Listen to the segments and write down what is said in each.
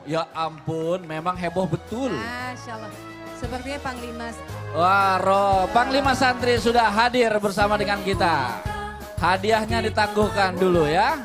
Ya ampun, memang heboh betul. Masya Allah. Sepertinya Panglima. Panglima Santri sudah hadir bersama dengan kita. Hadiahnya ditangguhkan dulu ya.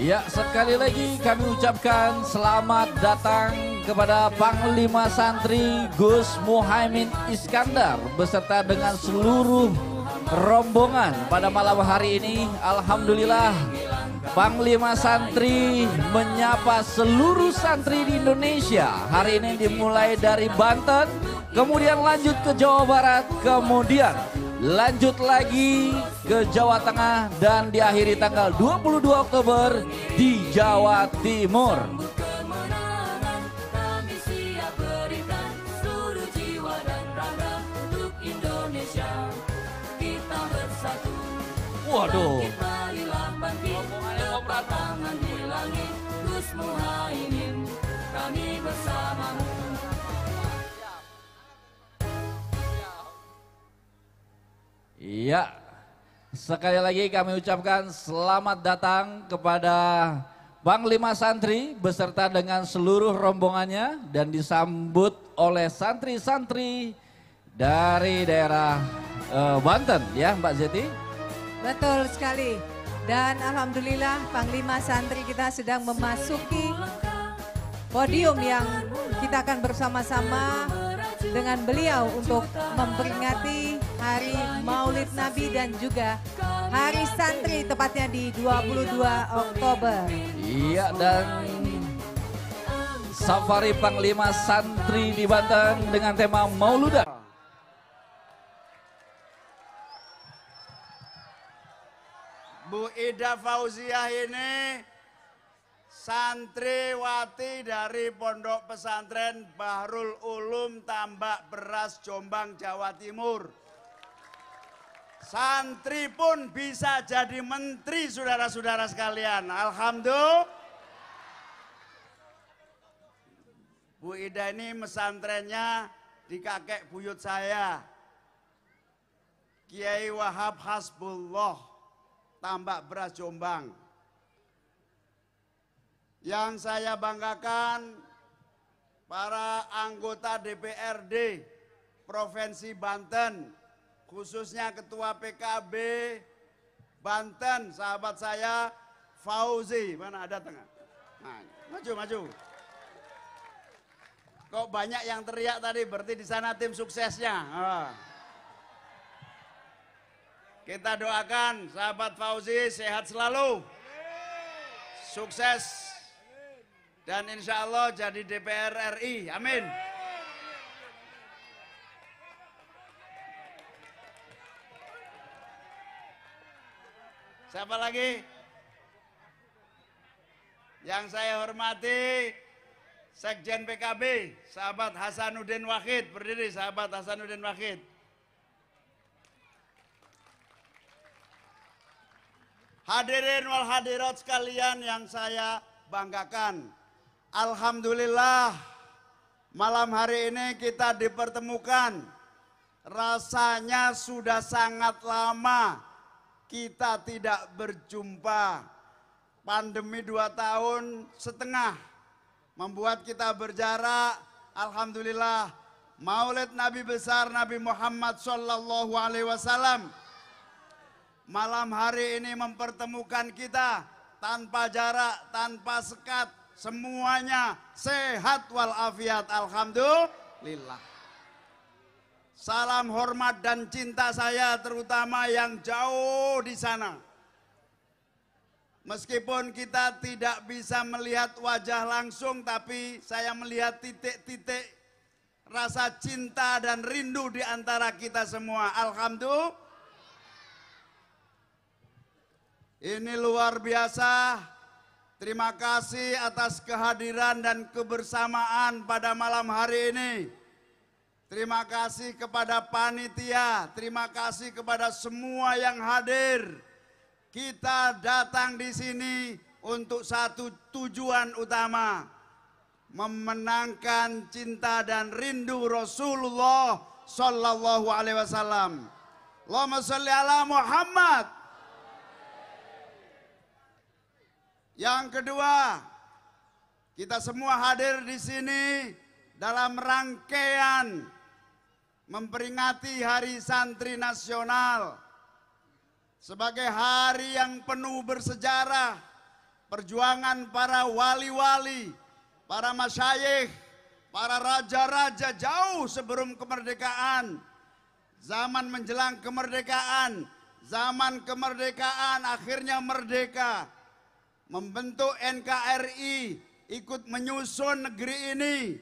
Ya, sekali lagi kami ucapkan selamat datang kepada Panglima Santri Gus Muhaimin Iskandar beserta dengan seluruh rombongan pada malam hari ini. Alhamdulillah, Panglima Santri menyapa seluruh santri di Indonesia. Hari ini dimulai dari Banten, kemudian lanjut ke Jawa Barat, kemudian lanjut lagi ke Jawa Tengah dan diakhiri tanggal 22 Oktober di Jawa Timur. Waduh. Kami bersamamu. Iya, sekali lagi kami ucapkan selamat datang kepada Panglima Santri beserta dengan seluruh rombongannya dan disambut oleh santri-santri dari daerah Banten ya Mbak Zeti. Betul sekali. Dan Alhamdulillah Panglima Santri kita sedang memasuki podium yang kita akan bersama-sama dengan beliau untuk memperingati Hari Maulid Nabi dan juga Hari Santri tepatnya di 22 Oktober. Iya, dan Safari Panglima Santri di Banten dengan tema Mauludan. Bu Ida Fauziah ini santriwati dari Pondok Pesantren Bahrul Ulum Tambak Beras Jombang Jawa Timur. Santri pun bisa jadi menteri saudara-saudara sekalian. Alhamdulillah. Bu Ida ini mesantrennya di kakek buyut saya. Kiai Wahab Hasbullah Tambak Beras Jombang. Yang saya banggakan para anggota DPRD Provinsi Banten, khususnya Ketua PKB Banten, sahabat saya Fauzi. Mana ada tengah? Nah, maju. Kok banyak yang teriak tadi, berarti di sana tim suksesnya. Kita doakan sahabat Fauzi sehat selalu, sukses, dan insya Allah jadi DPR RI, amin. Siapa lagi? Yang saya hormati Sekjen PKB, sahabat Hasanuddin Wahid, berdiri sahabat Hasanuddin Wahid. Hadirin wal hadirat sekalian yang saya banggakan. Alhamdulillah malam hari ini kita dipertemukan. Rasanya sudah sangat lama kita tidak berjumpa. Pandemi 2 tahun setengah membuat kita berjarak. Alhamdulillah Maulid Nabi besar Nabi Muhammad sallallahu alaihi wasallam malam hari ini mempertemukan kita tanpa jarak, tanpa sekat, semuanya sehat walafiat. Alhamdulillah. Salam hormat dan cinta saya terutama yang jauh di sana. Meskipun kita tidak bisa melihat wajah langsung, tapi saya melihat titik-titik rasa cinta dan rindu di antara kita semua. Alhamdulillah. Ini luar biasa. Terima kasih atas kehadiran dan kebersamaan pada malam hari ini. terima kasih kepada panitia, terima kasih kepada semua yang hadir. Kita datang di sini untuk satu tujuan utama, memenangkan cinta dan rindu Rasulullah Sallallahu Alaihi Wasallam. Allahumma sholli ala Muhammad. Yang kedua, kita semua hadir di sini dalam rangkaian memperingati Hari Santri Nasional sebagai hari yang penuh bersejarah, perjuangan para wali-wali, para masyayikh, para raja-raja jauh sebelum kemerdekaan, zaman menjelang kemerdekaan, zaman kemerdekaan akhirnya merdeka, membentuk NKRI, ikut menyusun negeri ini,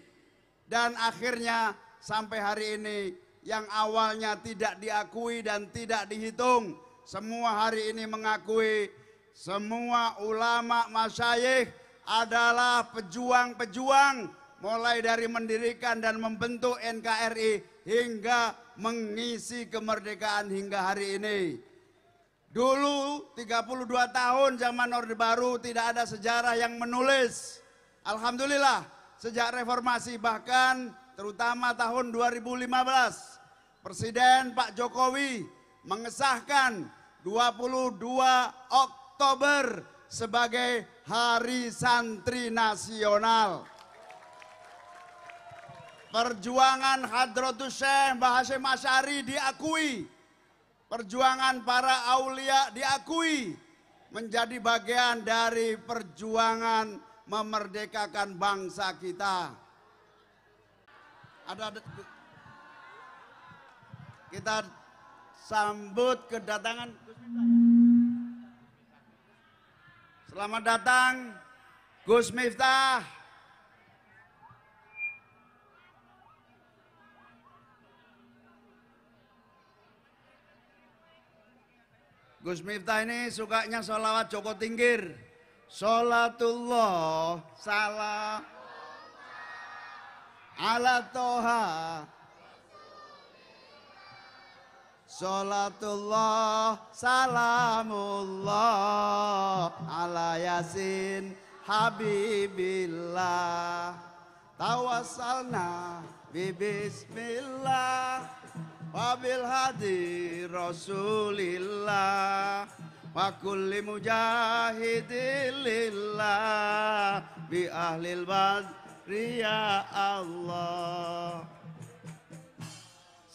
dan akhirnya sampai hari ini yang awalnya tidak diakui dan tidak dihitung, semua hari ini mengakui semua ulama masyayikh adalah pejuang-pejuang, mulai dari mendirikan dan membentuk NKRI hingga mengisi kemerdekaan hingga hari ini. Dulu 32 tahun zaman Orde Baru tidak ada sejarah yang menulis. Alhamdulillah sejak reformasi, bahkan terutama tahun 2015 Presiden Pak Jokowi mengesahkan 22 Oktober sebagai Hari Santri Nasional. Perjuangan Hadratus Syekh Mbah Hasyim Asy'ari diakui, perjuangan para aulia diakui menjadi bagian dari perjuangan memerdekakan bangsa kita. Kita sambut kedatangan. Selamat datang Gus Miftah. Gus Miftah ini sukanya sholawat Joko Tingkir. Sholatullah salam ala toha. Sholatullah salamullah ala yasin habibillah. Tawassalna bismillah wabil hadi rasulillah wa kulli mujahidilillah bi ahlil badri ya Allah.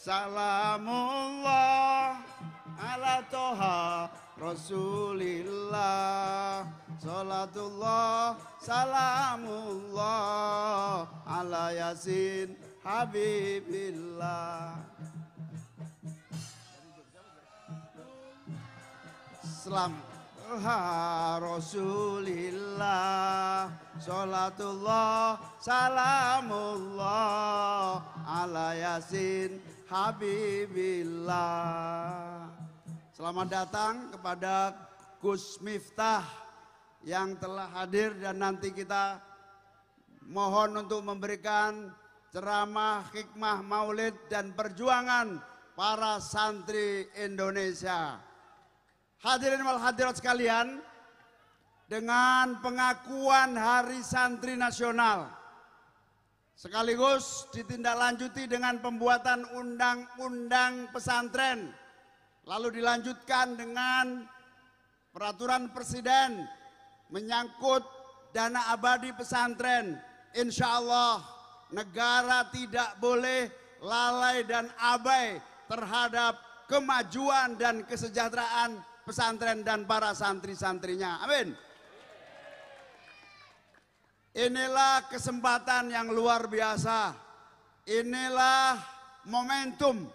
Salamullah ala toha rasulillah. Salatullah salamullah ala yasin habibillah. Salamullah rasulillah. Salatullah salamullah ala yasin habibillah. Selamat datang kepada Gus Miftah yang telah hadir, dan nanti kita mohon untuk memberikan ceramah hikmah maulid dan perjuangan para santri Indonesia. Hadirin wal hadirat sekalian, dengan pengakuan Hari Santri Nasional sekaligus ditindaklanjuti dengan pembuatan undang-undang pesantren, lalu dilanjutkan dengan peraturan presiden menyangkut dana abadi pesantren. Insya Allah negara tidak boleh lalai dan abai terhadap kemajuan dan kesejahteraan pesantren dan para santri-santrinya. Amin. Inilah kesempatan yang luar biasa. Inilah momentum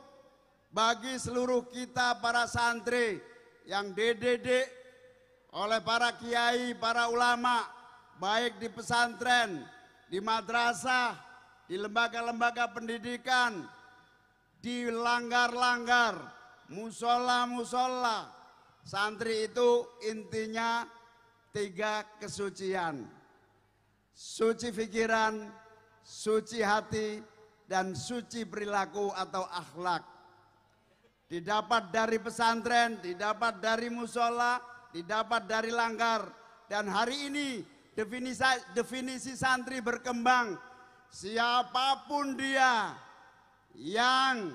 bagi seluruh kita para santri yang dididik oleh para kiai, para ulama, baik di pesantren, di madrasah, di lembaga-lembaga pendidikan, di langgar-langgar, musola-musola. Santri itu intinya 3 kesucian: suci pikiran, suci hati, dan suci perilaku atau akhlak. Didapat dari pesantren, didapat dari musola, didapat dari langgar. Dan hari ini definisi santri berkembang. Siapapun dia yang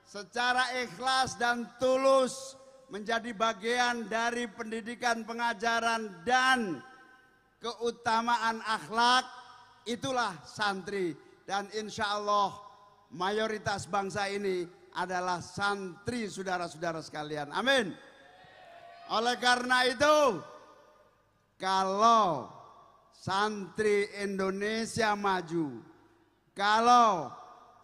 secara ikhlas dan tulus menjadi bagian dari pendidikan, pengajaran, dan keutamaan akhlak, itulah santri. Dan insya Allah mayoritas bangsa ini adalah santri, saudara-saudara sekalian. Amin. Oleh karena itu, kalau santri Indonesia maju, kalau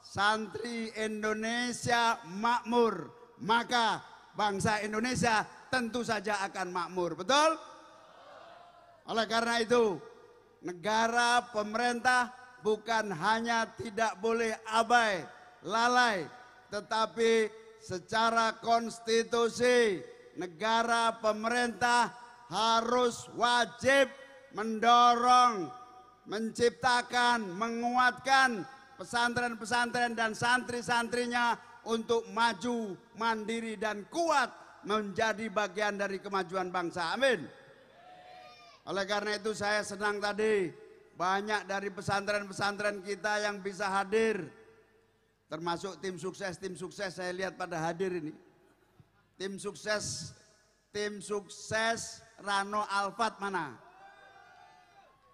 santri Indonesia makmur, maka bangsa Indonesia tentu saja akan makmur. Betul? Oleh karena itu, negara, pemerintah bukan hanya tidak boleh abai, lalai, tetapi secara konstitusi negara, pemerintah harus wajib mendorong, menciptakan, menguatkan pesantren-pesantren dan santri-santrinya untuk maju, mandiri, dan kuat menjadi bagian dari kemajuan bangsa. Amin. Oleh karena itu saya senang tadi banyak dari pesantren-pesantren kita yang bisa hadir. Termasuk tim sukses saya lihat pada hadir ini. Tim sukses Rano Alfat mana?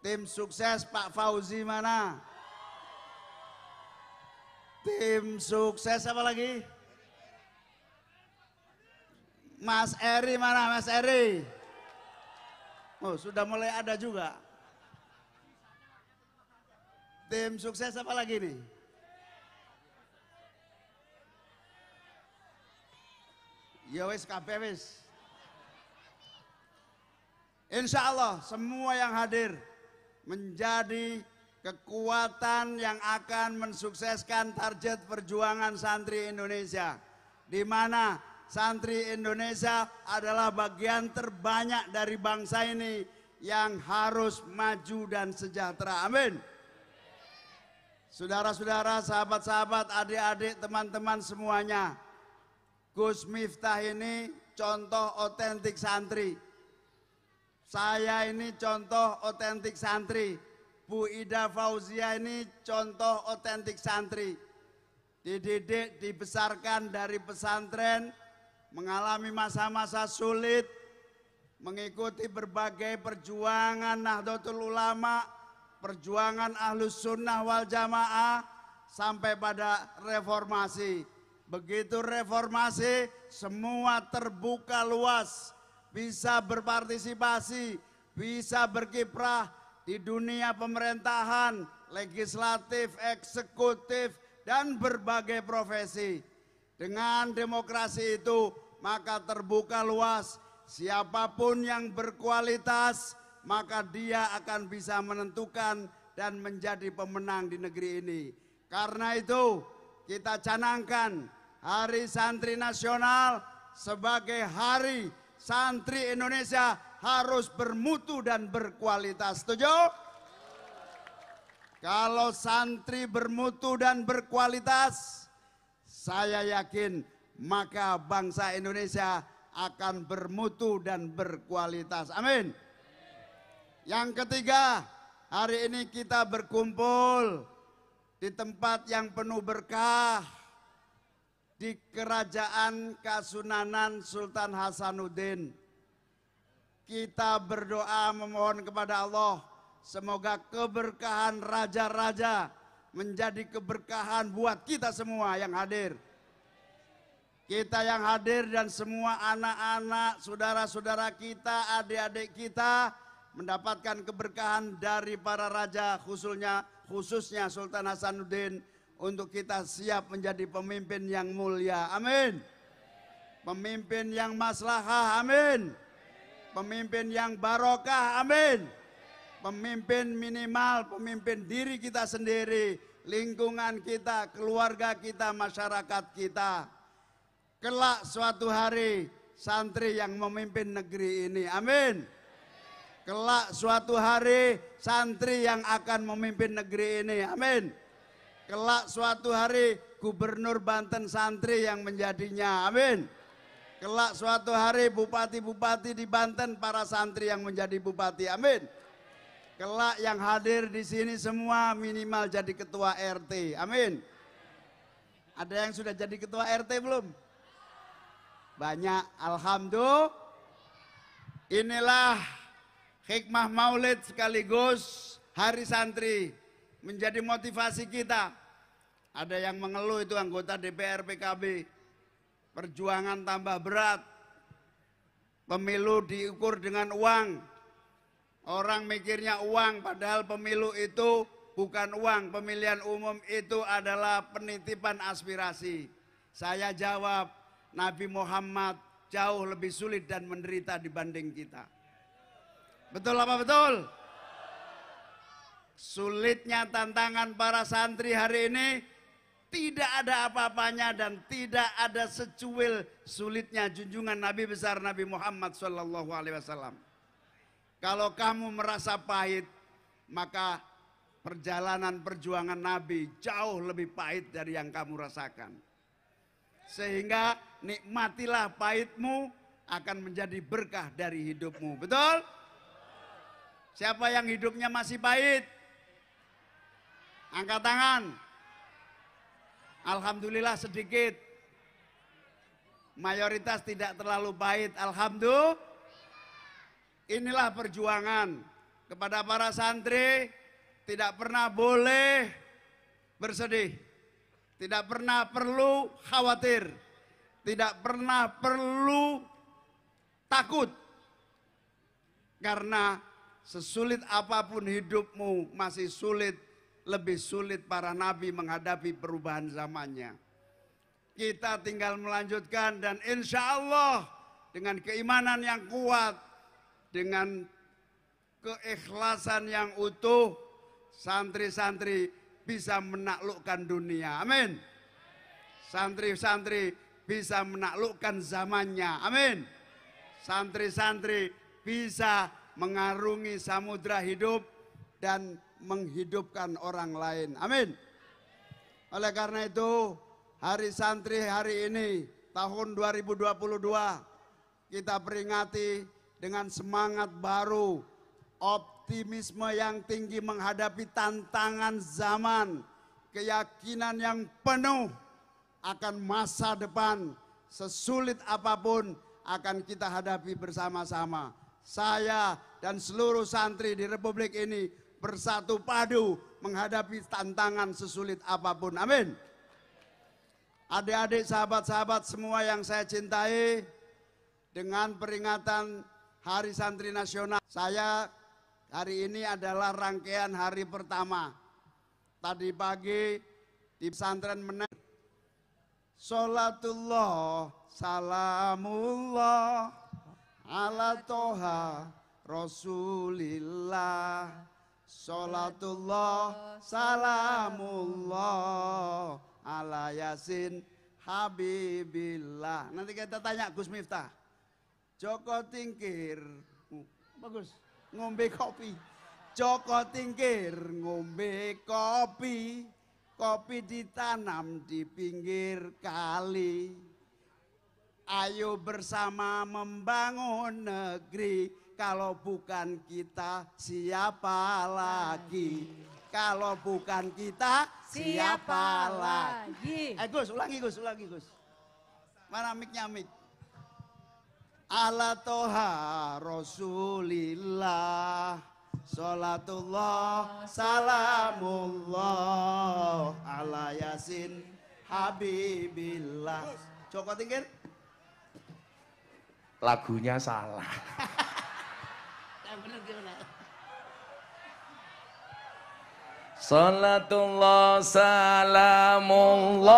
Tim sukses Pak Fauzi mana? Tim sukses apa lagi? Mas Eri mana? Mas Eri? Oh, sudah mulai ada juga. Tim sukses apa lagi nih? Ya wis kabeh wis. Insya Allah semua yang hadir menjadi kekuatan yang akan mensukseskan target perjuangan santri Indonesia, di mana santri Indonesia adalah bagian terbanyak dari bangsa ini yang harus maju dan sejahtera. Amin. Saudara-saudara, sahabat-sahabat, adik-adik, teman-teman semuanya, Gus Miftah ini contoh otentik santri. Saya ini contoh otentik santri. Bu Ida Fauzia ini contoh otentik santri. Dididik, dibesarkan dari pesantren, mengalami masa-masa sulit, mengikuti berbagai perjuangan Nahdlatul Ulama, perjuangan Ahlus Sunnah wal Jamaah, sampai pada reformasi. Begitu reformasi, semua terbuka luas, bisa berpartisipasi, bisa berkiprah di dunia pemerintahan, legislatif, eksekutif, dan berbagai profesi. Dengan demokrasi itu, maka terbuka luas, siapapun yang berkualitas, maka dia akan bisa menentukan dan menjadi pemenang di negeri ini. Karena itu, kita canangkan Hari Santri Nasional sebagai hari santri Indonesia harus bermutu dan berkualitas. Setuju? Kalau santri bermutu dan berkualitas, saya yakin maka bangsa Indonesia akan bermutu dan berkualitas. Amin. Yang ketiga, hari ini kita berkumpul di tempat yang penuh berkah, di Kerajaan Kasunanan Sultan Hasanuddin. Kita berdoa memohon kepada Allah, semoga keberkahan raja-raja menjadi keberkahan buat kita semua yang hadir. Kita yang hadir dan semua anak-anak, saudara-saudara kita, adik-adik kita mendapatkan keberkahan dari para raja, khususnya Sultan Hasanuddin, untuk kita siap menjadi pemimpin yang mulia. Amin. Pemimpin yang maslahah. Amin. Pemimpin yang barokah. Amin. Pemimpin minimal, pemimpin diri kita sendiri, lingkungan kita, keluarga kita, masyarakat kita. Kelak suatu hari santri yang memimpin negeri ini. Amin. Kelak suatu hari santri yang akan memimpin negeri ini. Amin. Kelak suatu hari gubernur Banten santri yang menjadinya, amin. Kelak suatu hari bupati-bupati di Banten para santri yang menjadi bupati, amin. Kelak yang hadir di sini semua minimal jadi ketua RT, amin. Ada yang sudah jadi ketua RT belum? Banyak, alhamdulillah. Inilah hikmah maulid sekaligus hari santri. Menjadi motivasi kita. Ada yang mengeluh itu anggota DPR PKB. Perjuangan tambah berat. Pemilu diukur dengan uang. Orang mikirnya uang, padahal pemilu itu bukan uang. Pemilihan umum itu adalah penitipan aspirasi. Saya jawab, Nabi Muhammad jauh lebih sulit dan menderita dibanding kita. Betul apa betul? Sulitnya tantangan para santri hari ini tidak ada apa-apanya dan tidak ada secuil sulitnya junjungan Nabi besar Nabi Muhammad SAW. Kalau kamu merasa pahit, maka perjalanan perjuangan Nabi jauh lebih pahit dari yang kamu rasakan. Sehingga nikmatilah pahitmu akan menjadi berkah dari hidupmu. Betul? Siapa yang hidupnya masih pahit? Angkat tangan. Alhamdulillah sedikit. Mayoritas tidak terlalu pahit. Alhamdulillah. Inilah perjuangan. Kepada para santri, tidak pernah boleh bersedih. Tidak pernah perlu khawatir. Tidak pernah perlu takut. Karena sesulit apapun hidupmu masih sulit. Lebih sulit para nabi menghadapi perubahan zamannya. Kita tinggal melanjutkan dan insya Allah dengan keimanan yang kuat, dengan keikhlasan yang utuh, santri-santri bisa menaklukkan dunia. Amin. Santri-santri bisa menaklukkan zamannya. Amin. Santri-santri bisa mengarungi samudra hidup dan menghidupkan orang lain. Amin. Oleh karena itu, Hari Santri hari ini, tahun 2022, kita peringati dengan semangat baru, optimisme yang tinggi menghadapi tantangan zaman, keyakinan yang penuh akan masa depan, sesulit apapun akan kita hadapi bersama-sama. Saya dan seluruh santri di Republik ini bersatu padu menghadapi tantangan sesulit apapun. Amin. Adik-adik, sahabat-sahabat semua yang saya cintai, dengan peringatan Hari Santri Nasional, saya hari ini adalah rangkaian hari pertama. Tadi pagi di pesantren Menen, Sholatullah, salamullah, ala toha Rasulillah. Sholatullah, salamullah, ala Yasin Habibillah. Nanti kita tanya Gus Miftah. Joko Tingkir, bagus, ngombe kopi. Joko Tingkir ngombe kopi, kopi ditanam di pinggir kali. Ayo bersama membangun negeri, kalau bukan kita siapa lagi? Kalau bukan kita siapa lagi? Gus, ulangi Gus, ulangi Gus. Mana mic-nya mic? Ala toha Rasulillah, sholatullah, salamullah, ala Yasin Habibillah. Joko Tingkir? Lagunya salah. Yang bener gimana? Salatullah salamullah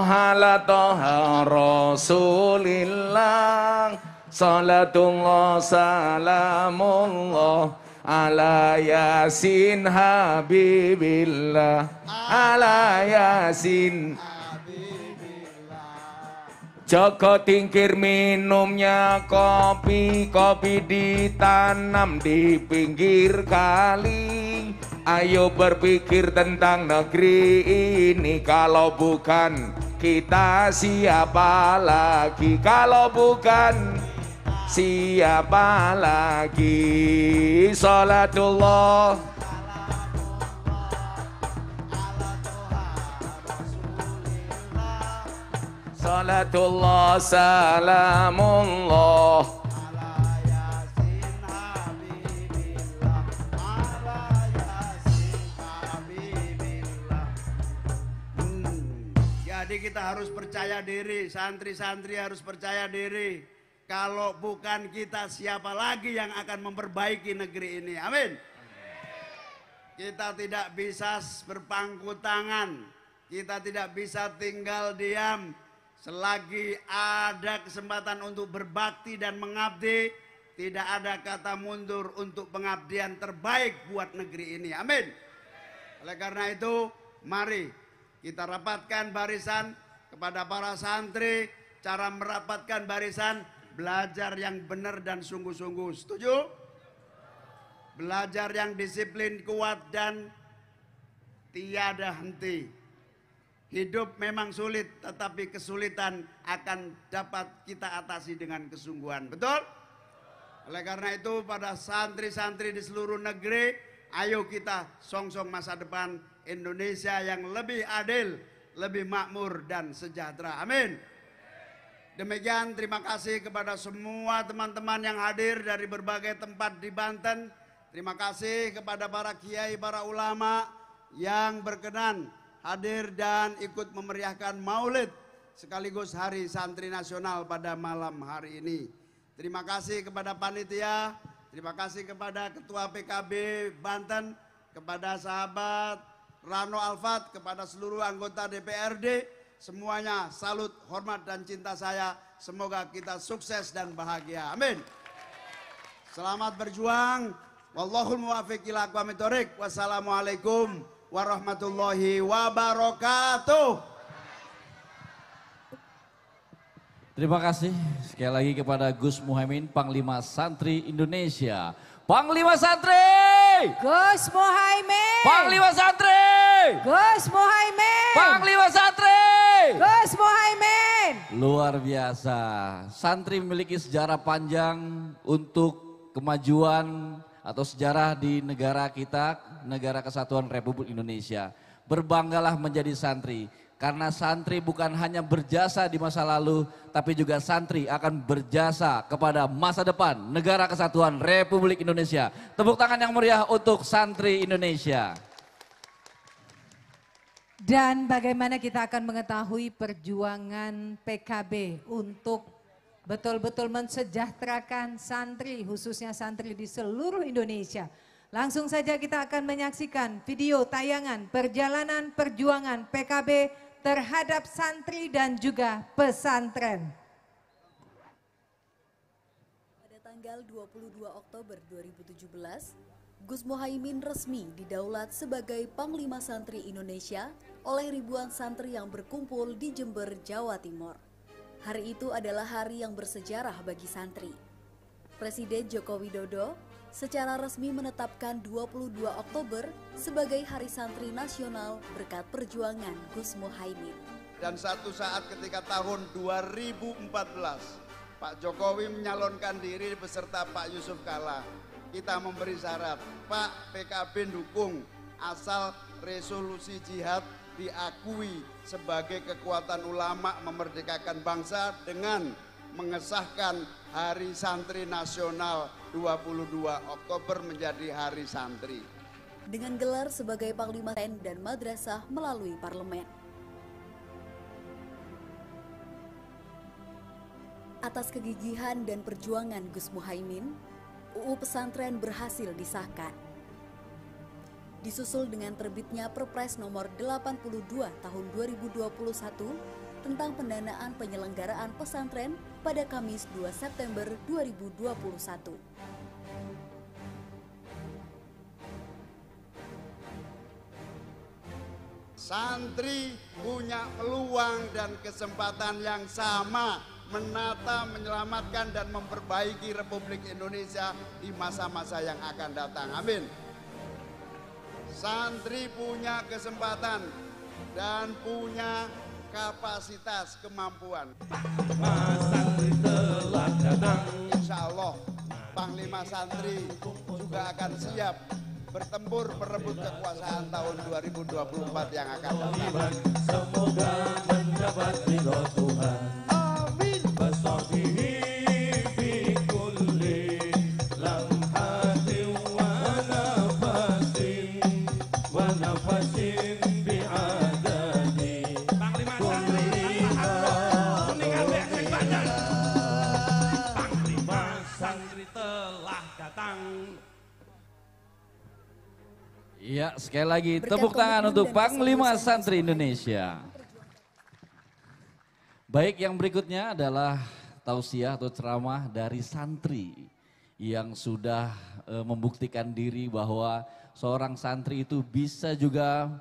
ala toha Rasulillah. Salatullah salamullah ala Yasin Habibillah. Ala Yasin Joko Tingkir minumnya kopi, kopi ditanam di pinggir kali. Ayo berpikir tentang negeri ini, kalau bukan kita siapa lagi? Kalau bukan siapa lagi? Salatullah Salatullah salamullah Jadi kita harus percaya diri, santri-santri harus percaya diri. Kalau bukan kita, siapa lagi yang akan memperbaiki negeri ini? Amin. Kita tidak bisa berpangku tangan, kita tidak bisa tinggal diam. Selagi ada kesempatan untuk berbakti dan mengabdi, tidak ada kata mundur untuk pengabdian terbaik buat negeri ini. Amin. Oleh karena itu, mari kita rapatkan barisan. Kepada para santri, cara merapatkan barisan, belajar yang benar dan sungguh-sungguh. Setuju? Belajar yang disiplin, kuat, dan tiada henti. Hidup memang sulit, tetapi kesulitan akan dapat kita atasi dengan kesungguhan. Betul? Oleh karena itu, pada santri-santri di seluruh negeri, ayo kita songsong masa depan Indonesia yang lebih adil, lebih makmur dan sejahtera. Amin. Demikian, terima kasih kepada semua teman-teman yang hadir dari berbagai tempat di Banten. Terima kasih kepada para kiai, para ulama yang berkenan hadir dan ikut memeriahkan Maulid sekaligus Hari Santri Nasional pada malam hari ini. Terima kasih kepada panitia, terima kasih kepada Ketua PKB Banten, kepada sahabat Rano Alfat, kepada seluruh anggota DPRD, semuanya salut, hormat dan cinta saya. Semoga kita sukses dan bahagia. Amin. Selamat berjuang. Wallahul muwaffiq ila aqwamit thoriq. Wassalamualaikum warahmatullahi wabarakatuh. Terima kasih sekali lagi kepada Gus Muhaimin, Panglima Santri Indonesia. Panglima Santri! Gus Muhaimin! Panglima Santri! Gus Muhaimin! Panglima Santri! Gus Muhaimin! Luar biasa. Santri memiliki sejarah panjang untuk kemajuan atau sejarah di negara kita, Negara Kesatuan Republik Indonesia. Berbanggalah menjadi santri. Karena santri bukan hanya berjasa di masa lalu, tapi juga santri akan berjasa kepada masa depan Negara Kesatuan Republik Indonesia. Tepuk tangan yang meriah untuk santri Indonesia. Dan bagaimana kita akan mengetahui perjuangan PKB untuk betul-betul mensejahterakan santri, khususnya santri di seluruh Indonesia. Langsung saja kita akan menyaksikan video tayangan perjalanan perjuangan PKB terhadap santri dan juga pesantren. Pada tanggal 22 Oktober 2017, Gus Muhaimin resmi didaulat sebagai Panglima Santri Indonesia oleh ribuan santri yang berkumpul di Jember, Jawa Timur. Hari itu adalah hari yang bersejarah bagi santri. Presiden Joko Widodo secara resmi menetapkan 22 Oktober sebagai Hari Santri Nasional berkat perjuangan Gus Muhaimin. Dan satu saat ketika tahun 2014, Pak Jokowi menyalonkan diri beserta Pak Yusuf Kalla. Kita memberi syarat, Pak, PKB dukung asal resolusi jihad diakui sebagai kekuatan ulama memerdekakan bangsa dengan mengesahkan Hari Santri Nasional 22 Oktober menjadi Hari Santri. Dengan gelar sebagai Panglima TNI dan Madrasah melalui parlemen. Atas kegigihan dan perjuangan Gus Muhaimin, UU Pesantren berhasil disahkan. Disusul dengan terbitnya Perpres nomor 82 tahun 2021 tentang pendanaan penyelenggaraan pesantren pada Kamis 2 September 2021. Santri punya peluang dan kesempatan yang sama menata, menyelamatkan dan memperbaiki Republik Indonesia di masa-masa yang akan datang. Amin. santri punya kesempatan dan punya kapasitas kemampuan. Insya Allah Panglima Santri juga akan siap bertempur merebut kekuasaan tahun 2024 yang akan datang. Semoga mendapat ridho Tuhan. Amin. Basabihi fi kulli lamhatin wa nafasin bi'adadi. Panglima Santri telah datang. Ya, sekali lagi tepuk tangan untuk Panglima Santri Indonesia. Baik, yang berikutnya adalah tausiah atau ceramah dari santri yang sudah membuktikan diri bahwa seorang santri itu bisa juga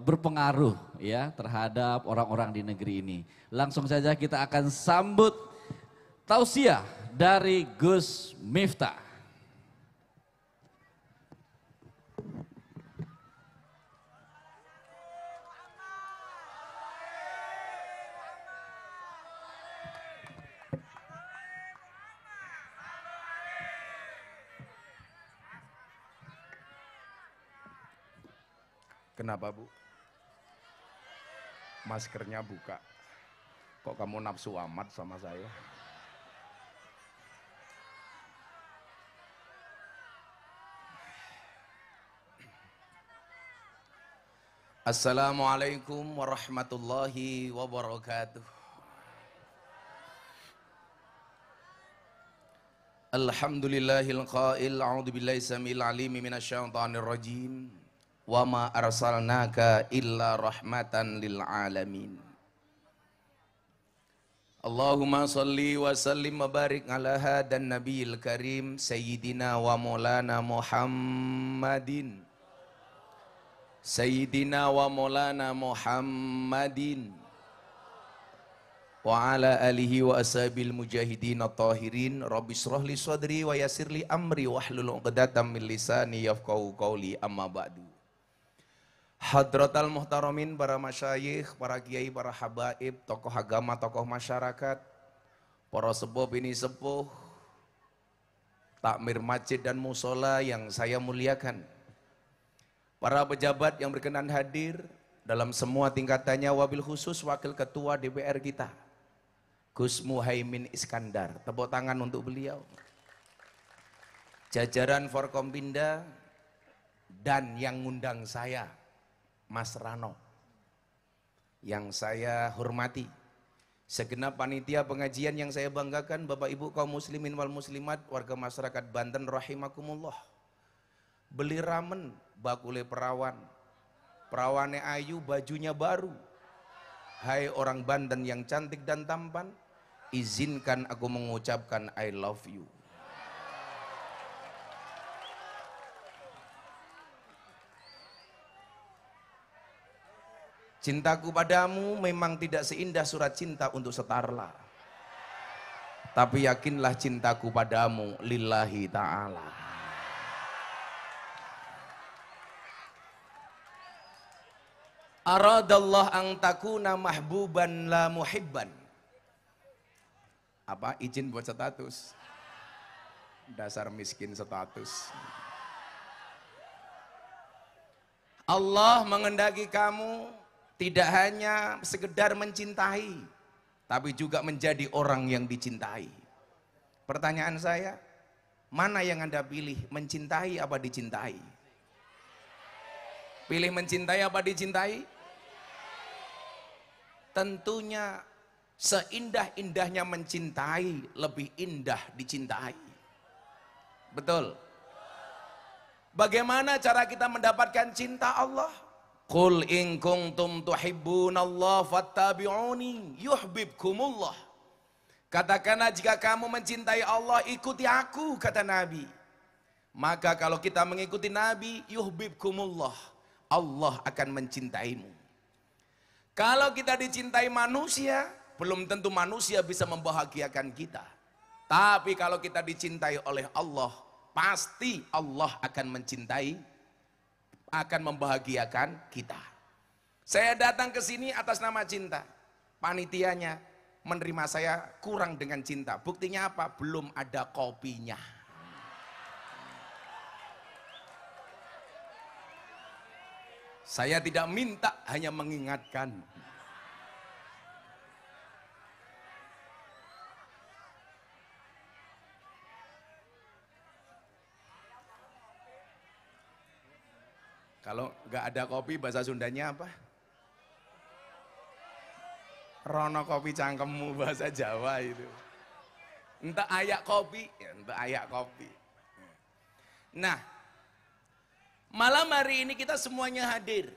berpengaruh ya terhadap orang-orang di negeri ini. Langsung saja kita akan sambut tausiah dari Gus Miftah. Kenapa Bu? Maskernya buka. Kok kamu nafsu amat sama saya? Assalamualaikum warahmatullahi wabarakatuh. Alhamdulillahil qail a'udzu billahi samil alim minasyaitonir rajim. Wa ma arsalnaka illa rahmatan lil alamin. Allahumma salli wa sallim wa barik ala hadan nabiyil karim sayyidina wa maulana Muhammadin. Sayyidina wa maulana Muhammadin wa ala alihi wa ashabil mujahidin at-tahirin. Rabbi shrah li sadri wa yassir li amri wahlul 'uqdatam min lisani yafqahu qawli, amma ba'du. Hadratal muhtaramin, para masyayikh, para kiai, para habaib, tokoh agama, tokoh masyarakat, para sepuh bini sepuh, takmir masjid dan musola yang saya muliakan, para pejabat yang berkenan hadir dalam semua tingkatannya, wabil khusus wakil ketua DPR kita, Gus Muhaimin Iskandar, tepuk tangan untuk beliau, jajaran Forkompinda, dan yang ngundang saya, Mas Rano, yang saya hormati, segenap panitia pengajian yang saya banggakan, Bapak Ibu kaum muslimin wal muslimat, warga masyarakat Banten rahimakumullah. Beli ramen, bakule perawan, perawannya ayu, bajunya baru. Hai orang Banten yang cantik dan tampan, izinkan aku mengucapkan I love you. Cintaku padamu memang tidak seindah surat cinta untuk Setarla. Tapi yakinlah cintaku padamu lillahi ta'ala. Aradallah ang takuna mahbuban la muhibban. Apa? Izin buat status. Dasar miskin status. Allah mengendaki kamu tidak hanya sekedar mencintai, tapi juga menjadi orang yang dicintai. Pertanyaan saya, mana yang Anda pilih? Mencintai apa dicintai? Pilih mencintai apa dicintai? Tentunya seindah-indahnya mencintai, lebih indah dicintai. Betul? Bagaimana cara kita mendapatkan cinta Allah? Qul in kuntum tuhibbunallah fattabi'uni yuhibbukumullah. Katakanlah jika kamu mencintai Allah, ikuti aku, kata Nabi. Maka kalau kita mengikuti Nabi, yuhibbukumullah, Allah akan mencintaimu. Kalau kita dicintai manusia, belum tentu manusia bisa membahagiakan kita. Tapi kalau kita dicintai oleh Allah, pasti Allah akan mencintai akan membahagiakan kita. Saya datang ke sini atas nama cinta. Panitianya menerima saya kurang dengan cinta. Buktinya apa? Belum ada kopinya. Saya tidak minta, hanya mengingatkan. Kalau nggak ada kopi, bahasa Sundanya apa? Rono kopi cangkemmu, bahasa Jawa itu. Entah ayak kopi, ya entah ayak kopi. Nah, malam hari ini kita semuanya hadir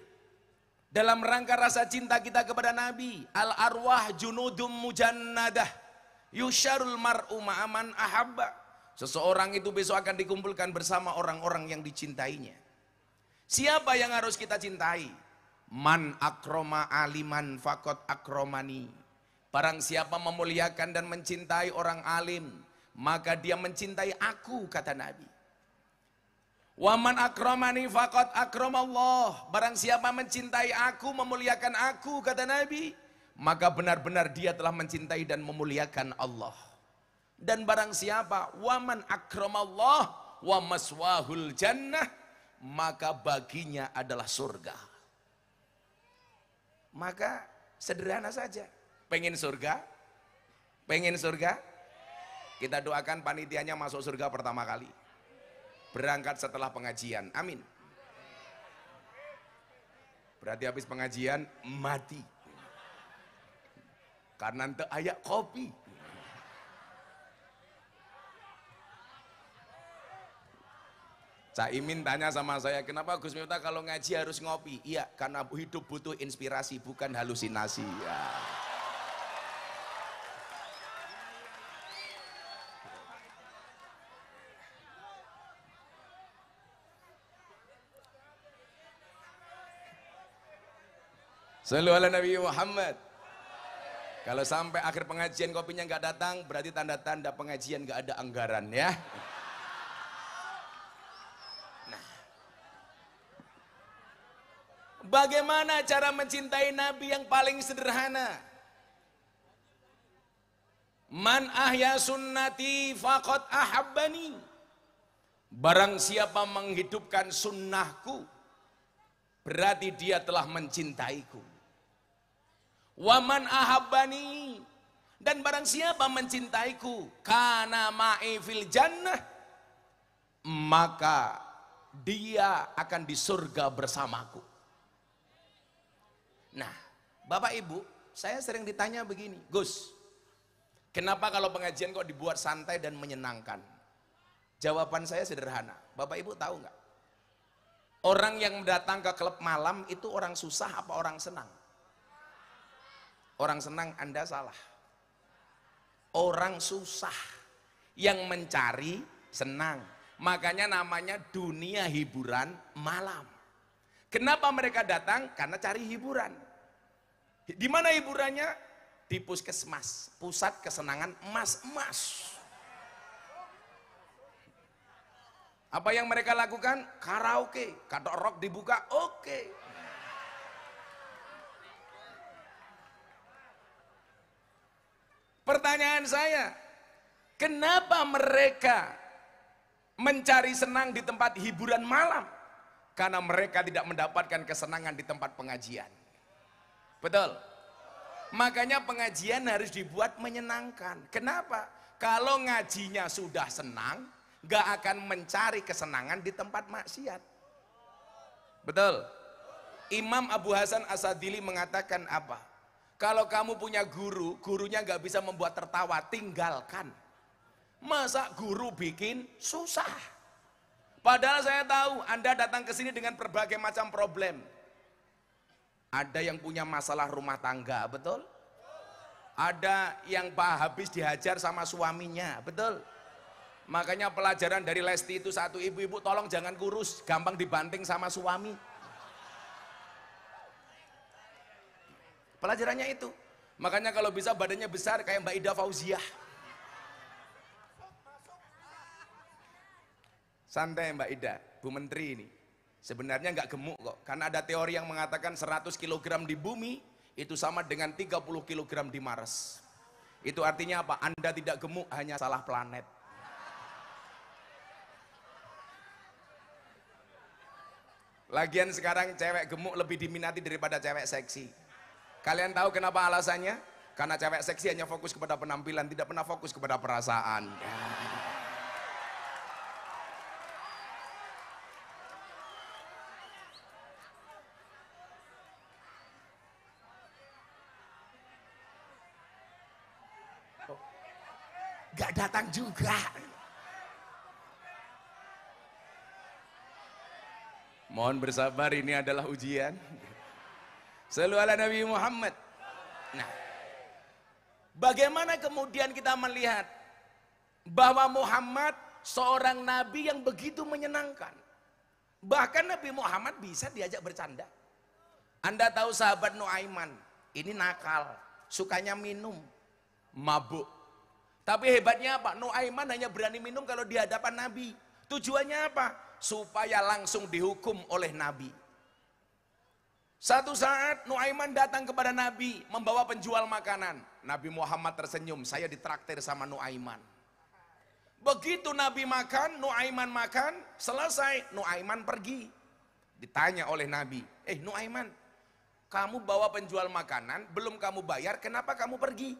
dalam rangka rasa cinta kita kepada Nabi. Al arwah junudum mujannadah yusyarul mar'u ma'aman ahabba. Seseorang itu besok akan dikumpulkan bersama orang-orang yang dicintainya. Siapa yang harus kita cintai? Man akroma aliman fakot akromani. Barang siapa memuliakan dan mencintai orang alim, maka dia mencintai aku, kata Nabi. Waman akromani fakot akromallah. Barang siapa mencintai aku, memuliakan aku, kata Nabi, maka benar-benar dia telah mencintai dan memuliakan Allah. Dan barang siapa waman akramallah wa maswahul jannah, maka baginya adalah surga. Maka sederhana saja. Pengen surga? Pengen surga? Kita doakan panitianya masuk surga pertama kali. Berangkat setelah pengajian. Amin. Berarti habis pengajian mati. Karena ente ayak kopi. Caimin tanya sama saya, kenapa Gus Miftah kalau ngaji harus ngopi? Iya, karena hidup butuh inspirasi, bukan halusinasi. Ya. Sallu ala Nabi Muhammad. Kalau sampai akhir pengajian kopinya nggak datang, berarti tanda-tanda pengajian nggak ada anggaran ya. Bagaimana cara mencintai Nabi yang paling sederhana? Man ahya sunnati faqad ahabbani. Barang siapa menghidupkan sunnahku, berarti dia telah mencintaiku. Wa man ahabbani. Dan barang siapa mencintaiku, kana ma'i fil jannah, maka dia akan di surga bersamaku. Nah, Bapak Ibu, saya sering ditanya begini, Gus, kenapa kalau pengajian kok dibuat santai dan menyenangkan? Jawaban saya sederhana, Bapak Ibu tahu nggak? Orang yang datang ke klub malam itu orang susah apa orang senang? Orang senang, Anda salah. Orang susah yang mencari senang. Makanya namanya dunia hiburan malam. Kenapa mereka datang? Karena cari hiburan. Di mana hiburannya? Di puskesmas, pusat kesenangan emas-emas. Apa yang mereka lakukan? Karaoke, katok rock dibuka, oke. Pertanyaan saya, kenapa mereka mencari senang di tempat hiburan malam? Karena mereka tidak mendapatkan kesenangan di tempat pengajian. Betul? Makanya pengajian harus dibuat menyenangkan. Kenapa? Kalau ngajinya sudah senang, gak akan mencari kesenangan di tempat maksiat. Betul? Imam Abu Hasan As-Sadili mengatakan apa? Kalau kamu punya guru, gurunya gak bisa membuat tertawa, tinggalkan. Masa guru bikin susah? Padahal saya tahu Anda datang ke sini dengan berbagai macam problem. Ada yang punya masalah rumah tangga, betul? Ada yang habis dihajar sama suaminya, betul? Makanya pelajaran dari Lesti itu satu, ibu-ibu tolong jangan kurus, gampang dibanting sama suami. Pelajarannya itu. Makanya kalau bisa badannya besar kayak Mbak Ida Fauziah. Santai Mbak Ida, Bu Menteri ini. Sebenarnya nggak gemuk kok, karena ada teori yang mengatakan 100 kg di bumi itu sama dengan 30 kg di Mars. Itu artinya apa? Anda tidak gemuk, hanya salah planet. Lagian sekarang cewek gemuk lebih diminati daripada cewek seksi. Kalian tahu kenapa alasannya? Karena cewek seksi hanya fokus kepada penampilan, tidak pernah fokus kepada perasaan. Gak datang juga. Mohon bersabar, ini adalah ujian. Shallu ala Nabi Muhammad. Nah, bagaimana kemudian kita melihat bahwa Muhammad seorang nabi yang begitu menyenangkan. Bahkan Nabi Muhammad bisa diajak bercanda. Anda tahu sahabat Nuaiman, ini nakal, sukanya minum, mabuk. Tapi hebatnya apa? Nuaiman hanya berani minum kalau di hadapan Nabi. Tujuannya apa? Supaya langsung dihukum oleh Nabi. Satu saat Nuaiman datang kepada Nabi membawa penjual makanan. Nabi Muhammad tersenyum, saya ditraktir sama Nuaiman. Begitu Nabi makan, Nuaiman makan, selesai, Nuaiman pergi. Ditanya oleh Nabi, Nuaiman, kamu bawa penjual makanan, belum kamu bayar, kenapa kamu pergi?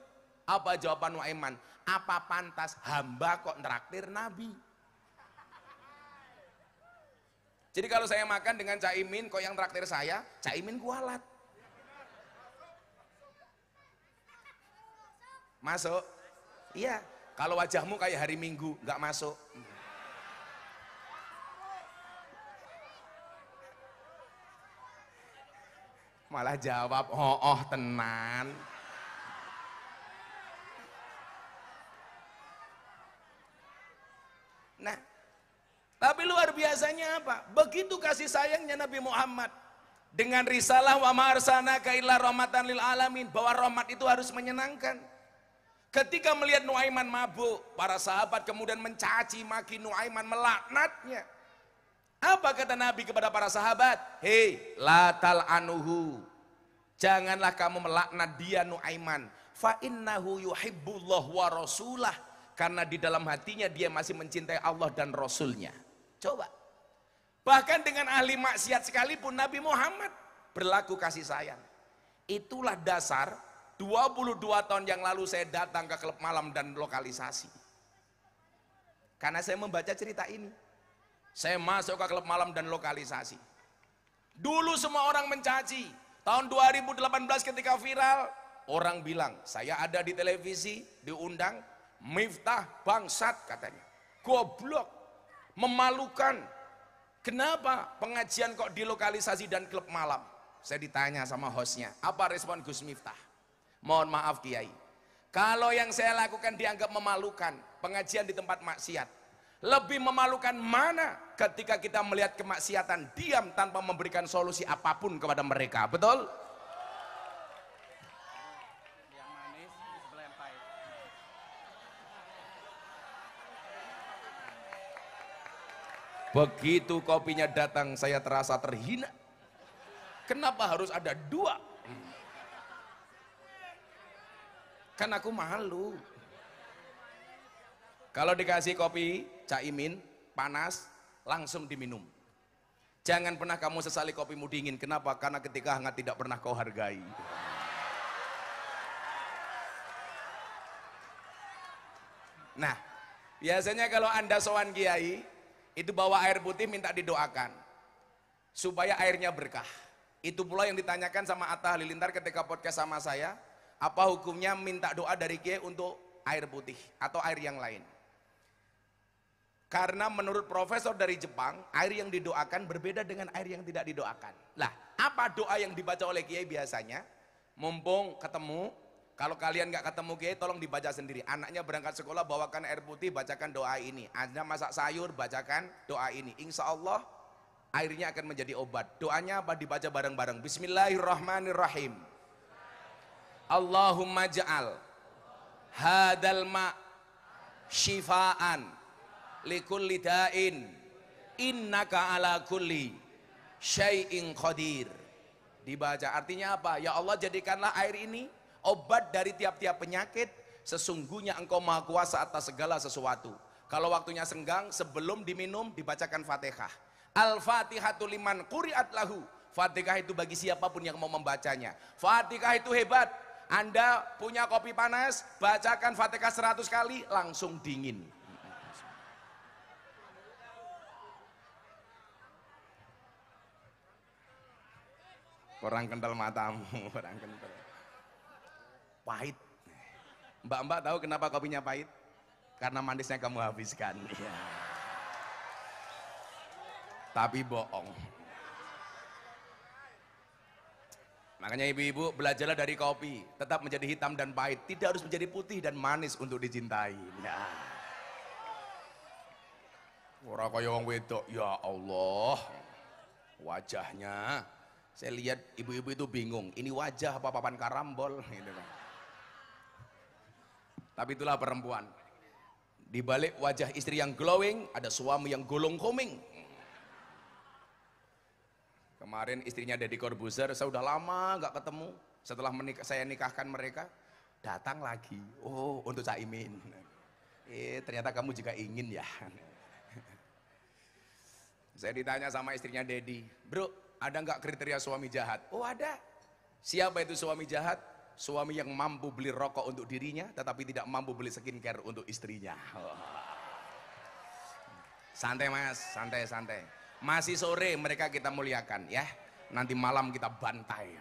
Apa jawaban Nuaiman? Apa pantas hamba kok traktir Nabi? Jadi kalau saya makan dengan Caimin, kok yang traktir saya, Caimin kualat. Masuk? Iya. Kalau wajahmu kayak hari Minggu, nggak masuk. Malah jawab, oh tenan. Nah, tapi luar biasanya apa? Begitu kasih sayangnya Nabi Muhammad dengan risalah wa ma arsalnaka illa rahmatan lil alamin, bahwa rahmat itu harus menyenangkan. Ketika melihat Nuaiman mabuk, para sahabat kemudian mencaci maki Nuaiman, melaknatnya. Apa kata Nabi kepada para sahabat? Hei, la tal'anuhu. Janganlah kamu melaknat dia Nuaiman. Fa innahu yuhibbullah wa rasulah. Karena di dalam hatinya dia masih mencintai Allah dan Rasulnya. Coba. Bahkan dengan ahli maksiat sekalipun Nabi Muhammad berlaku kasih sayang. Itulah dasar 22 tahun yang lalu saya datang ke klub malam dan lokalisasi. Karena saya membaca cerita ini. Saya masuk ke klub malam dan lokalisasi. Dulu semua orang mencaci. Tahun 2018 ketika viral, orang bilang, saya ada di televisi, diundang, Miftah bangsat katanya. Goblok, memalukan. Kenapa pengajian kok di lokalisasi dan klub malam? Saya ditanya sama hostnya, apa respon Gus Miftah? Mohon maaf Kiai, kalau yang saya lakukan dianggap memalukan, pengajian di tempat maksiat. Lebih memalukan mana ketika kita melihat kemaksiatan diam tanpa memberikan solusi apapun kepada mereka, betul? Begitu kopinya datang, saya terasa terhina. Kenapa harus ada dua? Kan aku malu. Kalau dikasih kopi Caimin panas, langsung diminum. Jangan pernah kamu sesali kopimu dingin. Kenapa? Karena ketika hangat tidak pernah kau hargai. Nah, biasanya kalau Anda sowan kiai, itu bawa air putih minta didoakan supaya airnya berkah. Itu pula yang ditanyakan sama Atta Halilintar ketika podcast sama saya, apa hukumnya minta doa dari kiai untuk air putih atau air yang lain. Karena menurut profesor dari Jepang, air yang didoakan berbeda dengan air yang tidak didoakan. Lah, apa doa yang dibaca oleh kiai biasanya? Mumpung ketemu, kalau kalian nggak ketemu kiai, tolong dibaca sendiri. Anaknya berangkat sekolah, bawakan air putih, bacakan doa ini. Anda masak sayur, bacakan doa ini. Insya Allah airnya akan menjadi obat. Doanya apa? Dibaca bareng-bareng. Bismillahirrahmanirrahim. Allahumma ja'al hadal ma' syifaan likulli da'in innaka ala kulli syai'in qadir. Dibaca artinya apa? Ya Allah, jadikanlah air ini obat dari tiap-tiap penyakit. Sesungguhnya Engkau Maha Kuasa atas segala sesuatu. Kalau waktunya senggang, sebelum diminum dibacakan Fatihah. Al-Fatihatu liman quri'at lahu. Fatihah itu bagi siapapun yang mau membacanya. Fatihah itu hebat. Anda punya kopi panas, bacakan Fatihah 100 kali, langsung dingin. Kurang kental matamu, kurang kental. Pahit. Mbak-mbak tahu kenapa kopinya pahit? Karena manisnya kamu habiskan. Ya. Tapi bohong. Makanya ibu-ibu belajarlah dari kopi, tetap menjadi hitam dan pahit, tidak harus menjadi putih dan manis untuk dicintai. Ya. Ora kaya wong wedok, ya Allah. Wajahnya, saya lihat ibu-ibu itu bingung, ini wajah apa papan karambol gitu kan. Tapi itulah perempuan. Di balik wajah istri yang glowing, ada suami yang golong koming. Kemarin istrinya Deddy Corbuzier, saya udah lama nggak ketemu. Setelah saya nikahkan mereka, datang lagi. Oh, untuk Caimin. Ternyata kamu juga ingin ya. Saya ditanya sama istrinya Deddy, bro, ada nggak kriteria suami jahat? Oh ada. Siapa itu suami jahat? Suami yang mampu beli rokok untuk dirinya, tetapi tidak mampu beli skincare untuk istrinya. Oh. Santai mas, santai. Masih sore mereka kita muliakan ya. Nanti malam kita bantai.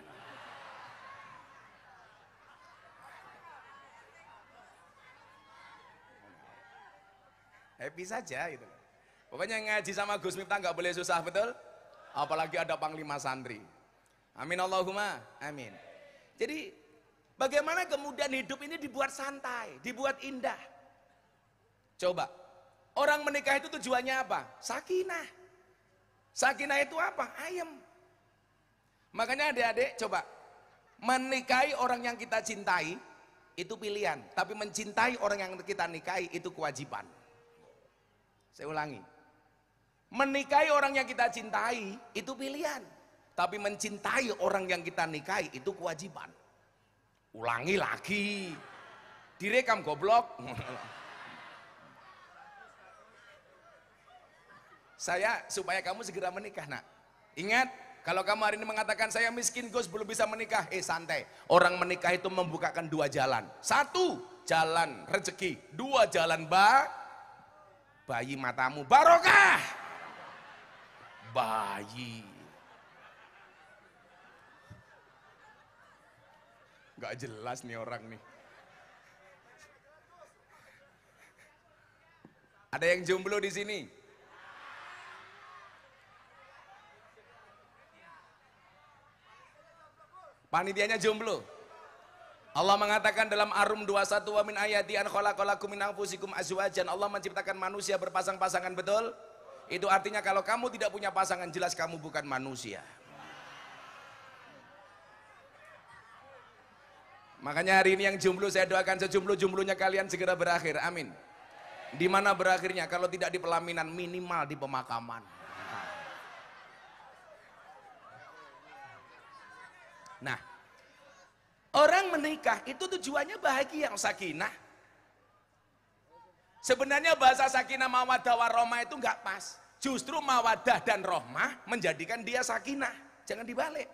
Happy saja gitu. Pokoknya ngaji sama Gus Miftah nggak boleh susah, betul? Apalagi ada panglima santri. Amin Allahumma amin. Jadi bagaimana kemudian hidup ini dibuat santai, dibuat indah? Coba, orang menikah itu tujuannya apa? Sakinah. Sakinah itu apa? Ayem. Makanya adik-adik coba, menikahi orang yang kita cintai itu pilihan, tapi mencintai orang yang kita nikahi itu kewajiban. Saya ulangi, menikahi orang yang kita cintai itu pilihan, tapi mencintai orang yang kita nikahi itu kewajiban. Ulangi lagi, direkam goblok. Saya supaya kamu segera menikah nak. Ingat, kalau kamu hari ini mengatakan saya miskin Gus belum bisa menikah, santai. Orang menikah itu membukakan dua jalan. Satu, jalan rezeki. Dua, jalan bayi matamu barokah. Bayi. Gak jelas nih orang nih. Ada yang jomblo di sini? Panitianya jomblo. Allah mengatakan dalam Ar-Rum 21, wa min ayati an khalaqalakum min anfusikum azwajan. Allah menciptakan manusia berpasang-pasangan, betul? Itu artinya kalau kamu tidak punya pasangan, jelas kamu bukan manusia. Makanya hari ini yang jomblo saya doakan sejomblo-jomblonya kalian segera berakhir. Amin. Di mana berakhirnya? Kalau tidak di pelaminan, minimal di pemakaman. Nah, orang menikah itu tujuannya bahagia, sakinah. Sebenarnya bahasa sakinah mawaddah warahmah itu enggak pas. Justru mawaddah dan rohmah menjadikan dia sakinah. Jangan dibalik.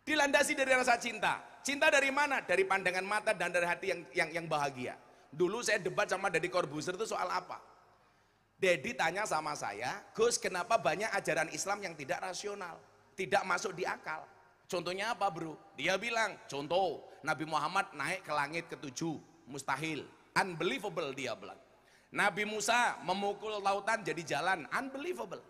Dilandasi dari rasa cinta. Cinta dari mana? Dari pandangan mata dan dari hati yang bahagia. Dulu saya debat sama Deddy Corbuzier itu soal apa? Deddy tanya sama saya, Gus, kenapa banyak ajaran Islam yang tidak rasional, tidak masuk di akal? Contohnya apa bro? Dia bilang, contoh Nabi Muhammad naik ke langit ke-7, mustahil, unbelievable dia bilang. Nabi Musa memukul lautan jadi jalan, unbelievable.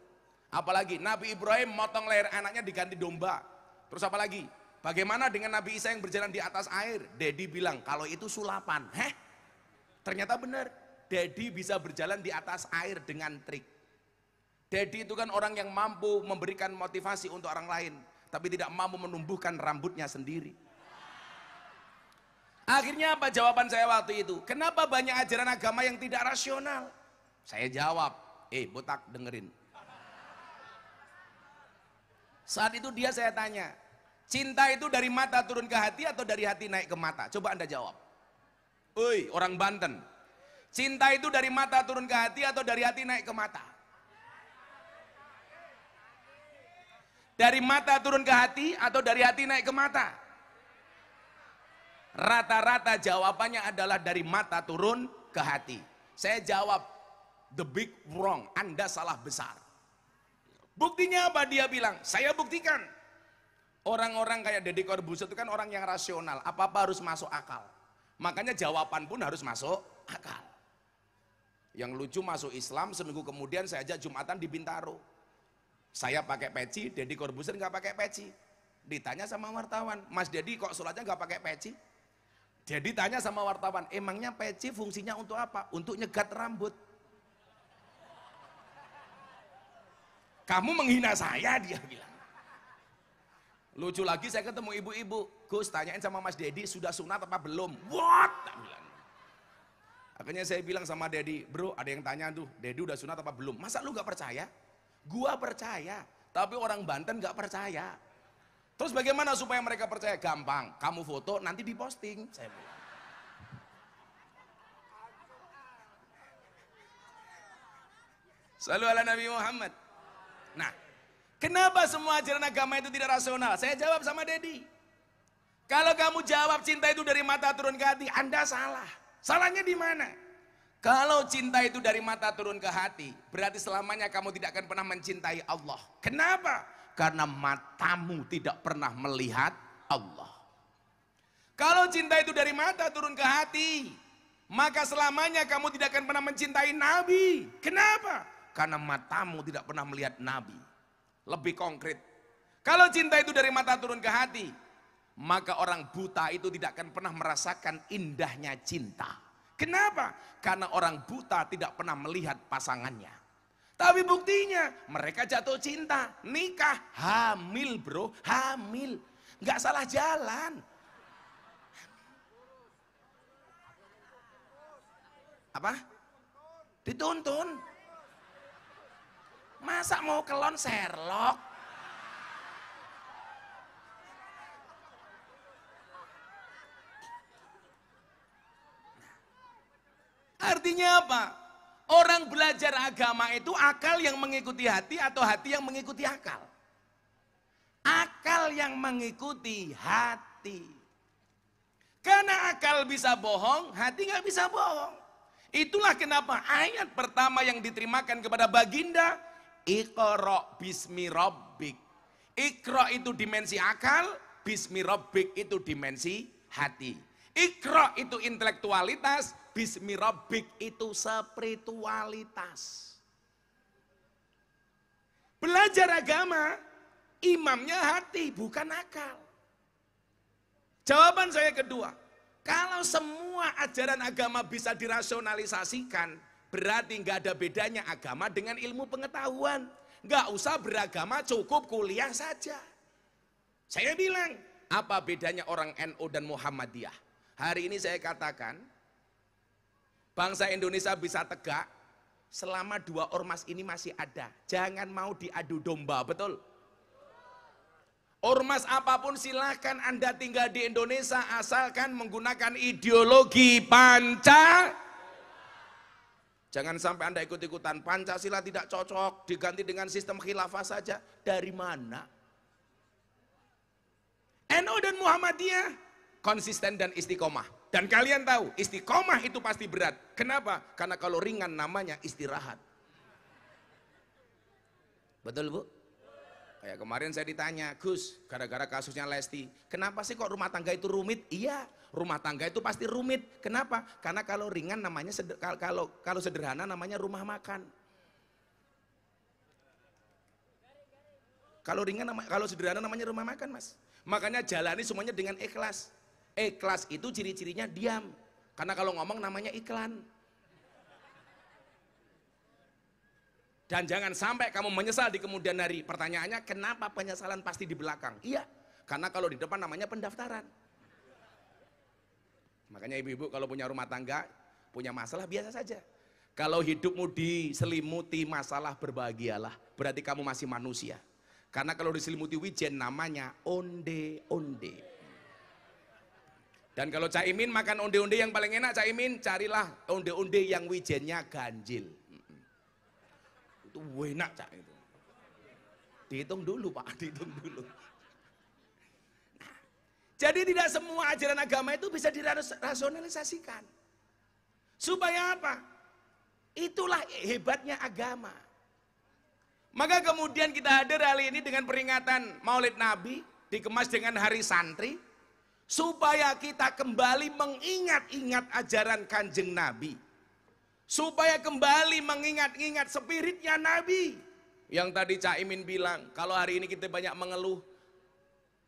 Apalagi Nabi Ibrahim motong leher anaknya diganti domba. Terus apa lagi? Bagaimana dengan Nabi Isa yang berjalan di atas air? Dedi bilang, kalau itu sulapan. Ternyata benar, Dedi bisa berjalan di atas air dengan trik. Dedi itu kan orang yang mampu memberikan motivasi untuk orang lain, tapi tidak mampu menumbuhkan rambutnya sendiri. Akhirnya apa jawaban saya waktu itu? Kenapa banyak ajaran agama yang tidak rasional? Saya jawab, botak dengerin. Saat itu dia saya tanya, cinta itu dari mata turun ke hati atau dari hati naik ke mata? Coba Anda jawab. Oi, orang Banten. Cinta itu dari mata turun ke hati atau dari hati naik ke mata? Dari mata turun ke hati atau dari hati naik ke mata? Rata-rata jawabannya adalah dari mata turun ke hati. Saya jawab, the big wrong, Anda salah besar. Buktinya apa? Dia bilang, saya buktikan. Orang-orang kayak Deddy Corbuzier itu kan orang yang rasional, apa-apa harus masuk akal. Makanya jawaban pun harus masuk akal. Yang lucu masuk Islam, seminggu kemudian saya ajak Jumatan di Bintaro. Saya pakai peci, Deddy Corbuzier nggak pakai peci. Ditanya sama wartawan, Mas Deddy kok sholatnya nggak pakai peci? Jadi tanya sama wartawan, emangnya peci fungsinya untuk apa? Untuk nyegat rambut. Kamu menghina saya, dia bilang. Lucu lagi saya ketemu ibu-ibu, Gus tanyain sama Mas Deddy sudah sunat apa belum? What? Tak bilang. Akhirnya saya bilang sama Deddy, bro ada yang tanya tuh, Deddy udah sunat apa belum? Masa lu gak percaya? Gua percaya, tapi orang Banten gak percaya. Terus bagaimana supaya mereka percaya? Gampang, kamu foto nanti diposting. Saya bilang. Shallu ala Nabi Muhammad. Nah, kenapa semua ajaran agama itu tidak rasional? Saya jawab sama Deddy. Kalau kamu jawab cinta itu dari mata turun ke hati, Anda salah. Salahnya di mana? Kalau cinta itu dari mata turun ke hati, berarti selamanya kamu tidak akan pernah mencintai Allah. Kenapa? Karena matamu tidak pernah melihat Allah. Kalau cinta itu dari mata turun ke hati, maka selamanya kamu tidak akan pernah mencintai Nabi. Kenapa? Karena matamu tidak pernah melihat Nabi. Lebih konkret, kalau cinta itu dari mata turun ke hati, maka orang buta itu tidak akan pernah merasakan indahnya cinta. Kenapa? Karena orang buta tidak pernah melihat pasangannya. Tapi buktinya mereka jatuh cinta, nikah, hamil bro, hamil. Nggak salah jalan. Apa? Dituntun. Masa mau kelon Sherlock? Artinya apa? Orang belajar agama itu akal yang mengikuti hati atau hati yang mengikuti akal? Akal yang mengikuti hati. Karena akal bisa bohong, hati nggak bisa bohong. Itulah kenapa ayat pertama yang diterimakan kepada baginda, Iqra bismi rabbik. Iqra itu dimensi akal, bismi rabbik itu dimensi hati. Iqra itu intelektualitas, bismi rabbik itu spiritualitas. Belajar agama, imamnya hati bukan akal. Jawaban saya kedua, kalau semua ajaran agama bisa dirasionalisasikan, berarti nggak ada bedanya agama dengan ilmu pengetahuan. Nggak usah beragama, cukup kuliah saja. Saya bilang, apa bedanya orang NU dan Muhammadiyah? Hari ini saya katakan, bangsa Indonesia bisa tegak selama dua ormas ini masih ada. Jangan mau diadu domba, betul? Ormas apapun silakan Anda tinggal di Indonesia asalkan menggunakan ideologi Pancasila. Jangan sampai Anda ikut-ikutan Pancasila tidak cocok, diganti dengan sistem khilafah saja. Dari mana? NU dan Muhammadiyah konsisten dan istiqomah. Dan kalian tahu, istiqomah itu pasti berat. Kenapa? Karena kalau ringan namanya istirahat. Betul Bu? Kayak kemarin saya ditanya, Gus, gara-gara kasusnya Lesti, kenapa sih kok rumah tangga itu rumit? Iya, rumah tangga itu pasti rumit. Kenapa? Karena kalau ringan namanya kalau sederhana namanya rumah makan. Kalau ringan kalau sederhana namanya rumah makan, Mas. Makanya jalani semuanya dengan ikhlas. Ikhlas itu ciri-cirinya diam. Karena kalau ngomong namanya iklan. Dan jangan sampai kamu menyesal di kemudian hari. Pertanyaannya, kenapa penyesalan pasti di belakang? Iya, karena kalau di depan namanya pendaftaran. Makanya ibu-ibu kalau punya rumah tangga, punya masalah biasa saja. Kalau hidupmu diselimuti masalah, berbahagialah. Berarti kamu masih manusia. Karena kalau diselimuti wijen namanya onde-onde. Dan kalau Caimin makan onde-onde yang paling enak, Caimin carilah onde-onde yang wijennya ganjil. Itu enak Cak itu. Dihitung dulu Pak, dihitung dulu. Nah, jadi tidak semua ajaran agama itu bisa dirasionalisasikan. Supaya apa? Itulah hebatnya agama. Maka kemudian kita hadir hari ini dengan peringatan Maulid Nabi, dikemas dengan Hari Santri, supaya kita kembali mengingat-ingat ajaran Kanjeng Nabi. Supaya kembali mengingat-ingat spiritnya Nabi. Yang tadi Caimin bilang, kalau hari ini kita banyak mengeluh,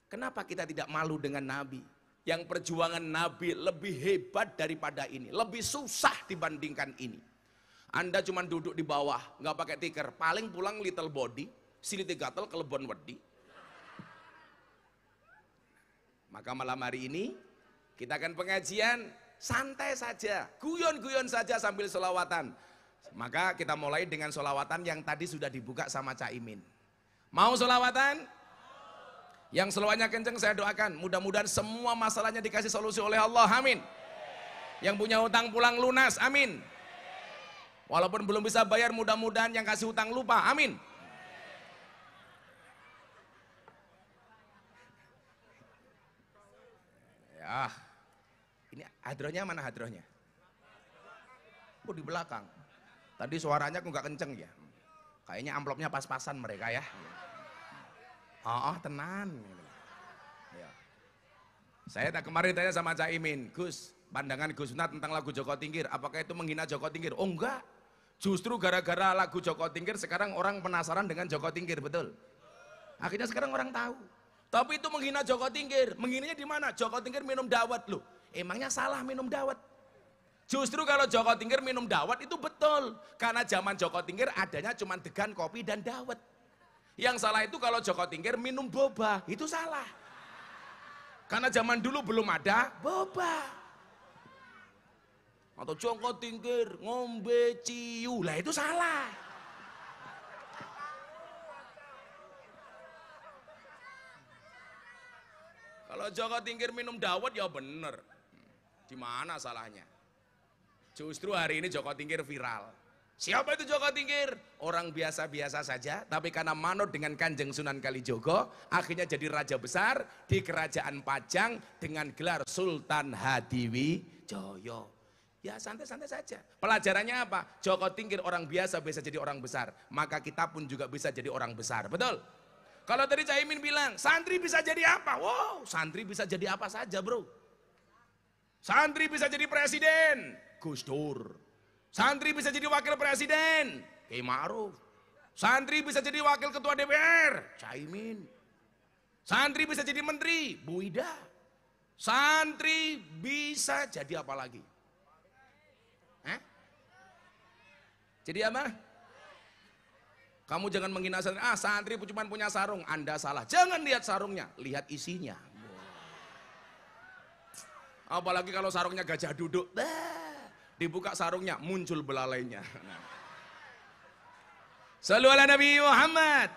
kenapa kita tidak malu dengan Nabi? Yang perjuangan Nabi lebih hebat daripada ini, lebih susah dibandingkan ini. Anda cuma duduk di bawah, nggak pakai tikar, paling pulang little body, silite gatel kelebon wedi. Maka malam hari ini kita akan pengajian santai saja, guyon-guyon saja sambil sholawatan. Maka kita mulai dengan sholawatan yang tadi sudah dibuka sama Caimin. Mau sholawatan? Yang selawatnya kenceng saya doakan, mudah-mudahan semua masalahnya dikasih solusi oleh Allah, amin. Yang punya hutang pulang lunas, amin. Walaupun belum bisa bayar, mudah-mudahan yang kasih hutang lupa, amin. Ya, ini hadrohnya mana hadrohnya? Oh di belakang. Tadi suaranya kok nggak kenceng ya? Kayaknya amplopnya pas-pasan mereka ya. Oh tenan. Ya. Saya kemarin tanya sama Caimin, Gus, pandangan Gus Nat tentang lagu Joko Tingkir, apakah itu menghina Joko Tingkir? Oh enggak, justru gara-gara lagu Joko Tingkir sekarang orang penasaran dengan Joko Tingkir, betul? Akhirnya sekarang orang tahu. Tapi itu menghina Joko Tingkir, menghinanya di mana? Joko Tingkir minum dawet loh, emangnya salah minum dawet? Justru kalau Joko Tingkir minum dawet itu betul, karena zaman Joko Tingkir adanya cuma degan, kopi dan dawet. Yang salah itu kalau Joko Tingkir minum boba, itu salah. Karena zaman dulu belum ada boba. Atau Joko Tingkir ngombe ciu, lah itu salah. Kalau Joko Tingkir minum dawet ya bener. Di mana salahnya? Justru hari ini Joko Tingkir viral. Siapa itu Joko Tingkir? Orang biasa-biasa saja, tapi karena manut dengan Kanjeng Sunan Kalijogo, akhirnya jadi raja besar di Kerajaan Pajang dengan gelar Sultan Hadiwijoyo. Ya santai-santai saja. Pelajarannya apa? Joko Tingkir orang biasa bisa jadi orang besar, maka kita pun juga bisa jadi orang besar, betul? Kalau tadi Caimin bilang, santri bisa jadi apa? Wow, santri bisa jadi apa saja bro. Santri bisa jadi presiden, Gus Dur. Santri bisa jadi wakil presiden, Kiai Ma'ruf. Santri bisa jadi wakil ketua DPR, Caimin. Santri bisa jadi menteri, Bu Ida. Santri bisa jadi apa lagi? Hah? Jadi apa? Kamu jangan menghina santri, santri cuma punya sarung, Anda salah. Jangan lihat sarungnya, lihat isinya. Apalagi kalau sarungnya gajah duduk, dibuka sarungnya, muncul belalainya. Sallu ala Nabi Muhammad.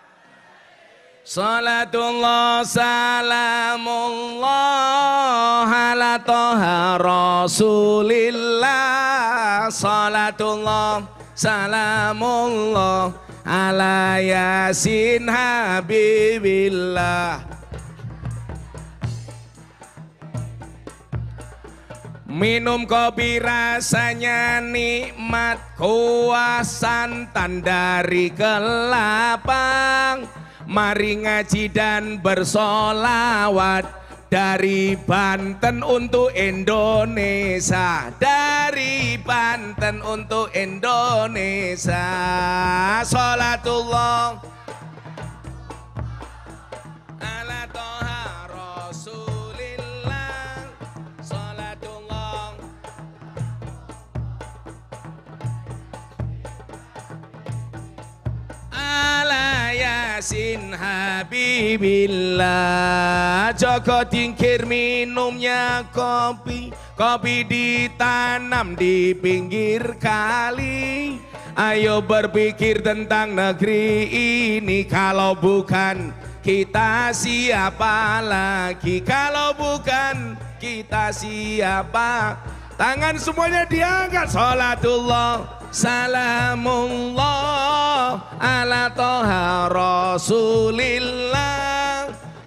Salatullah salamullah ala toha rasulillah. Salatullah salamullah ala yasin habibillah. Minum kopi rasanya nikmat, kuah santan dari kelapa. Mari ngaji dan bersolawat, dari Banten untuk Indonesia, dari Banten untuk Indonesia. Sholatullah ala toha rasulillah. Sholatullah ala yasin habibillah. Joko Tingkir minumnya kopi, kopi ditanam di pinggir kali. Ayo berpikir tentang negeri ini. Kalau bukan kita siapa lagi? Kalau bukan kita siapa? Tangan semuanya diangkat. Salatullah salamullah ala toha rasulillah.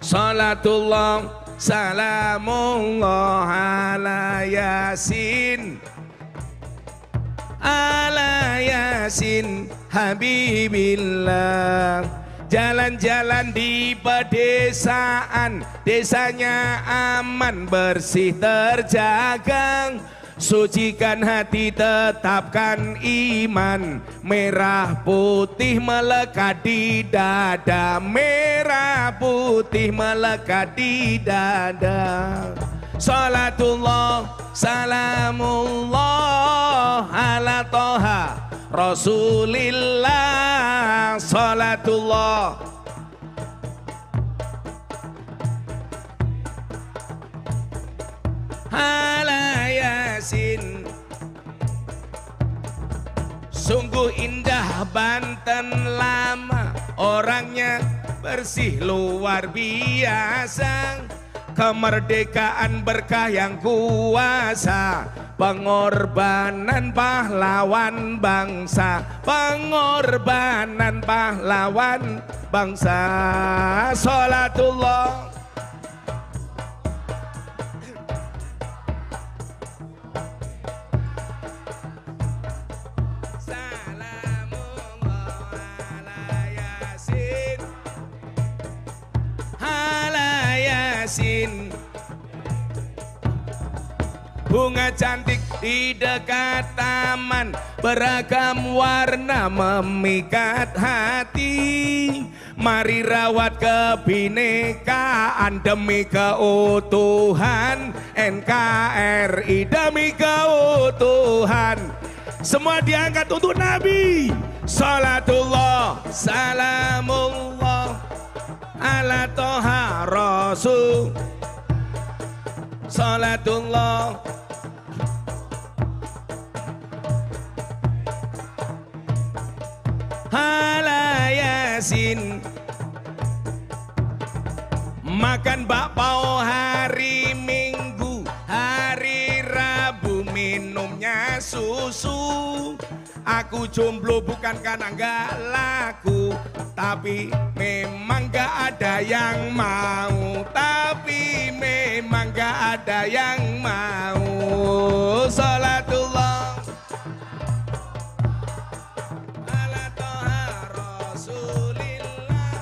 Salatullah salamullah ala yasin, ala yasin habibillah. Jalan-jalan di pedesaan, desanya aman bersih terjaga. Sucikan hati, tetapkan iman. Merah putih melekat di dada, merah putih melekat di dada. Salatullah salamullah ala toha rasulillah. Salatullah ala yasin. Sungguh indah Banten lama, orangnya bersih luar biasa. Kemerdekaan berkah yang kuasa, pengorbanan pahlawan bangsa, pengorbanan pahlawan bangsa. Salatullah bunga cantik di dekat taman, beragam warna memikat hati. Mari rawat kebinekaan demi keutuhan NKRI, demi keutuhan. Semua diangkat untuk Nabi. Salatullah salamullah ala toha rasul. Salatullah ala yasin. Makan bakpao hari Minggu, hari Rabu minumnya susu. Aku jomblo bukan karena nggak laku, tapi memang nggak ada yang mau, tapi memang nggak ada yang mau. Salatullah ala toha rasulillah.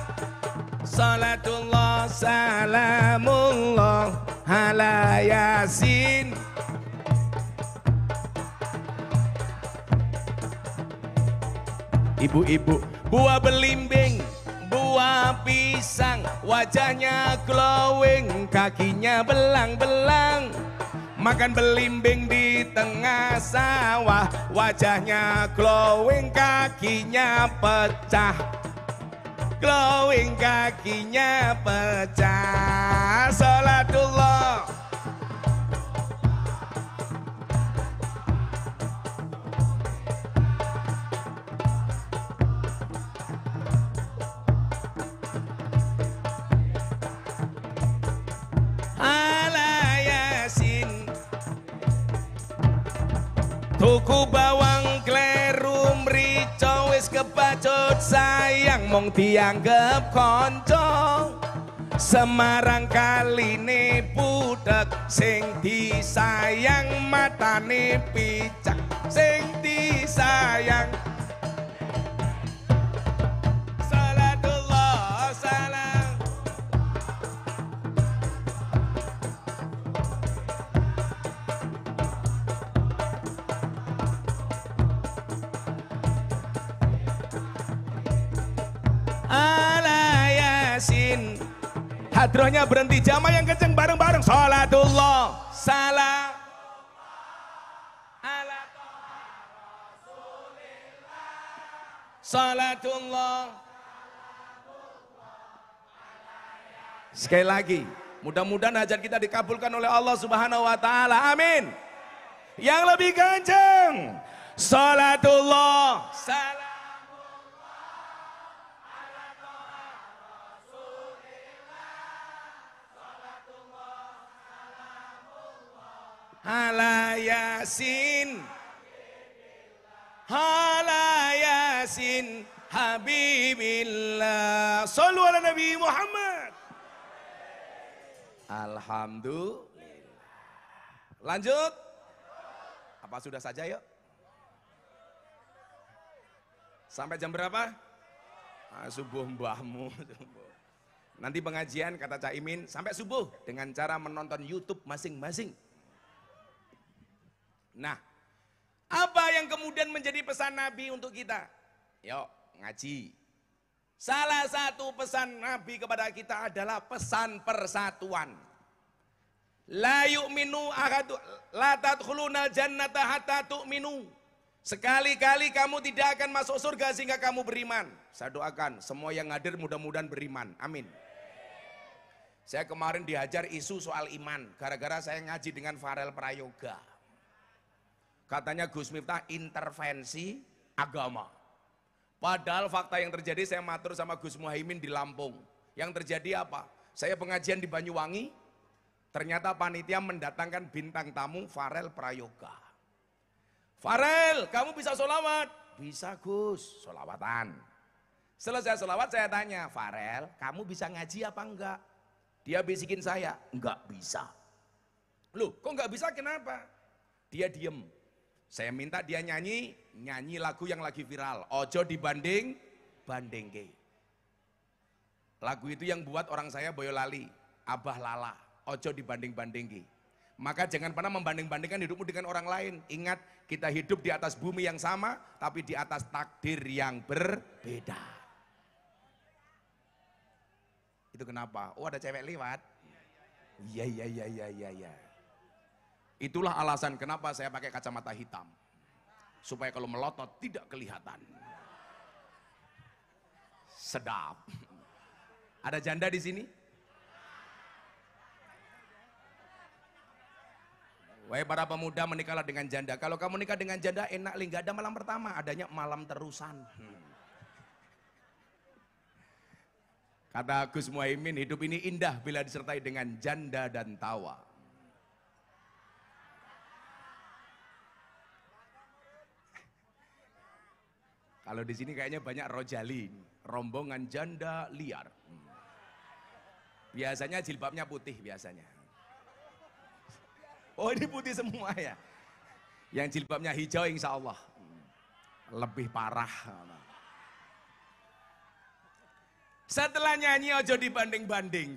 Salatullah salamullah ala yasin. Ibu-ibu buah belimbing, buah pisang, wajahnya glowing, kakinya belang-belang. Makan belimbing di tengah sawah, wajahnya glowing, kakinya pecah, glowing, kakinya pecah. Salatullah tuku bawang kleru mrica wis kepacut sayang mong dianggep kanca. Semarang kaline budhek sing disayang, matane picak sing disayang. Salatullah salam ala yasin. Hadrohnya berhenti, jamaah yang kenceng bareng-bareng. Salatullah salam ala rasulillah. Salatullah. Sekali lagi, mudah-mudahan hajat kita dikabulkan oleh Allah Subhanahu wa taala. Amin. Yang lebih kenceng. Salatullah. Salam. Ala Yasin, ala Yasin, Habibillah. Sallu ala Nabi Muhammad. Alhamdulillah. Lanjut. Apa sudah saja yuk? Sampai jam berapa? Subuh mbahmu. Nanti pengajian kata Cak Imin sampai subuh dengan cara menonton YouTube masing-masing. Nah, apa yang kemudian menjadi pesan Nabi untuk kita? Yuk, ngaji. Salah satu pesan Nabi kepada kita adalah pesan persatuan. La yu'minu ahadu la tadkhulunal jannata hatta tu'minu. Sekali-kali kamu tidak akan masuk surga sehingga kamu beriman. Saya doakan semua yang hadir mudah-mudahan beriman. Amin. Saya kemarin dihajar isu soal iman gara-gara saya ngaji dengan Farel Prayoga. Katanya Gus Miftah intervensi agama. Padahal fakta yang terjadi saya matur sama Gus Muhaimin di Lampung. Yang terjadi apa? Saya pengajian di Banyuwangi, ternyata panitia mendatangkan bintang tamu Farel Prayoga. Farel, kamu bisa sholawat? Bisa Gus, sholawatan. Selesai sholawat saya tanya, Farel, kamu bisa ngaji apa enggak? Dia bisikin saya, enggak bisa. Loh, kok enggak bisa kenapa? Dia diem. Saya minta dia nyanyi lagu yang lagi viral. Ojo dibanding, bandingke. Lagu itu yang buat orang saya Boyolali, Abah Lala. Ojo dibanding-bandingke. Maka jangan pernah membanding-bandingkan hidupmu dengan orang lain. Ingat, kita hidup di atas bumi yang sama, tapi di atas takdir yang berbeda. Itu kenapa? Oh ada cewek lewat. Iya. Itulah alasan kenapa saya pakai kacamata hitam. Supaya kalau melotot tidak kelihatan. Sedap. Ada janda di sini? Wahai para pemuda, menikahlah dengan janda. Kalau kamu nikah dengan janda enak, nggak ada malam pertama, adanya malam terusan. Kata Gus Muhaimin, hidup ini indah bila disertai dengan janda dan tawa. Kalau di sini kayaknya banyak rojali, rombongan janda liar. Biasanya jilbabnya putih biasanya. Oh ini putih semua ya. Yang jilbabnya hijau insya Allah lebih parah. Setelah nyanyi ojo dibanding-banding,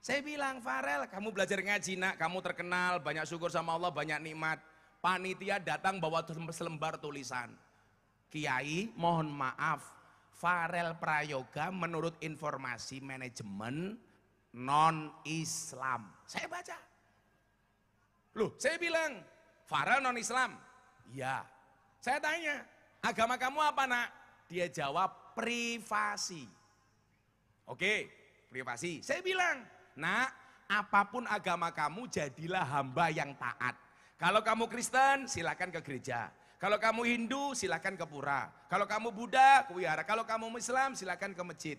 saya bilang, Farel, kamu belajar ngaji nak, kamu terkenal, banyak syukur sama Allah, banyak nikmat. Panitia datang bawa selembar tulisan. Kiai, mohon maaf, Farel Prayoga menurut informasi manajemen non-Islam. Saya baca. Loh, saya bilang, Farel non-Islam? Ya. Saya tanya, agama kamu apa nak? Dia jawab, privasi. Oke, privasi. Saya bilang, nak, apapun agama kamu jadilah hamba yang taat. Kalau kamu Kristen, silakan ke gereja. Kalau kamu Hindu, silakan ke pura. Kalau kamu Buddha, ke wihara. Kalau kamu Islam, silakan ke masjid.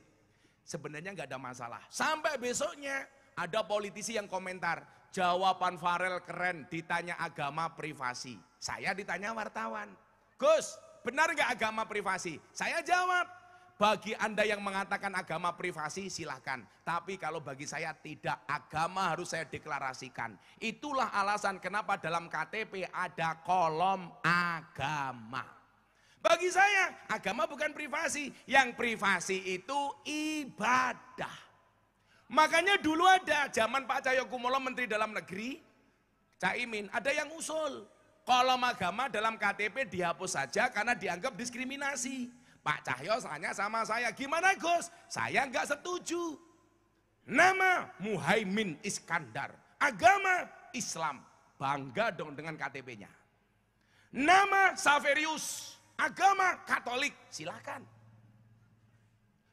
Sebenarnya nggak ada masalah. Sampai besoknya ada politisi yang komentar, jawaban Farel keren, ditanya agama privasi. Saya ditanya wartawan, Gus, benar nggak agama privasi? Saya jawab, bagi Anda yang mengatakan agama privasi silahkan. Tapi kalau bagi saya tidak, agama harus saya deklarasikan. Itulah alasan kenapa dalam KTP ada kolom agama. Bagi saya, agama bukan privasi. Yang privasi itu ibadah. Makanya dulu ada zaman Pak Cahyokumolo Menteri Dalam Negeri, Caimin, ada yang usul. Kolom agama dalam KTP dihapus saja karena dianggap diskriminasi. Pak Cahyo tanya sama saya, gimana Gus? Saya enggak setuju. Nama Muhaimin Iskandar, agama Islam, bangga dong dengan KTP-nya. Nama Saverius, agama Katolik, silakan.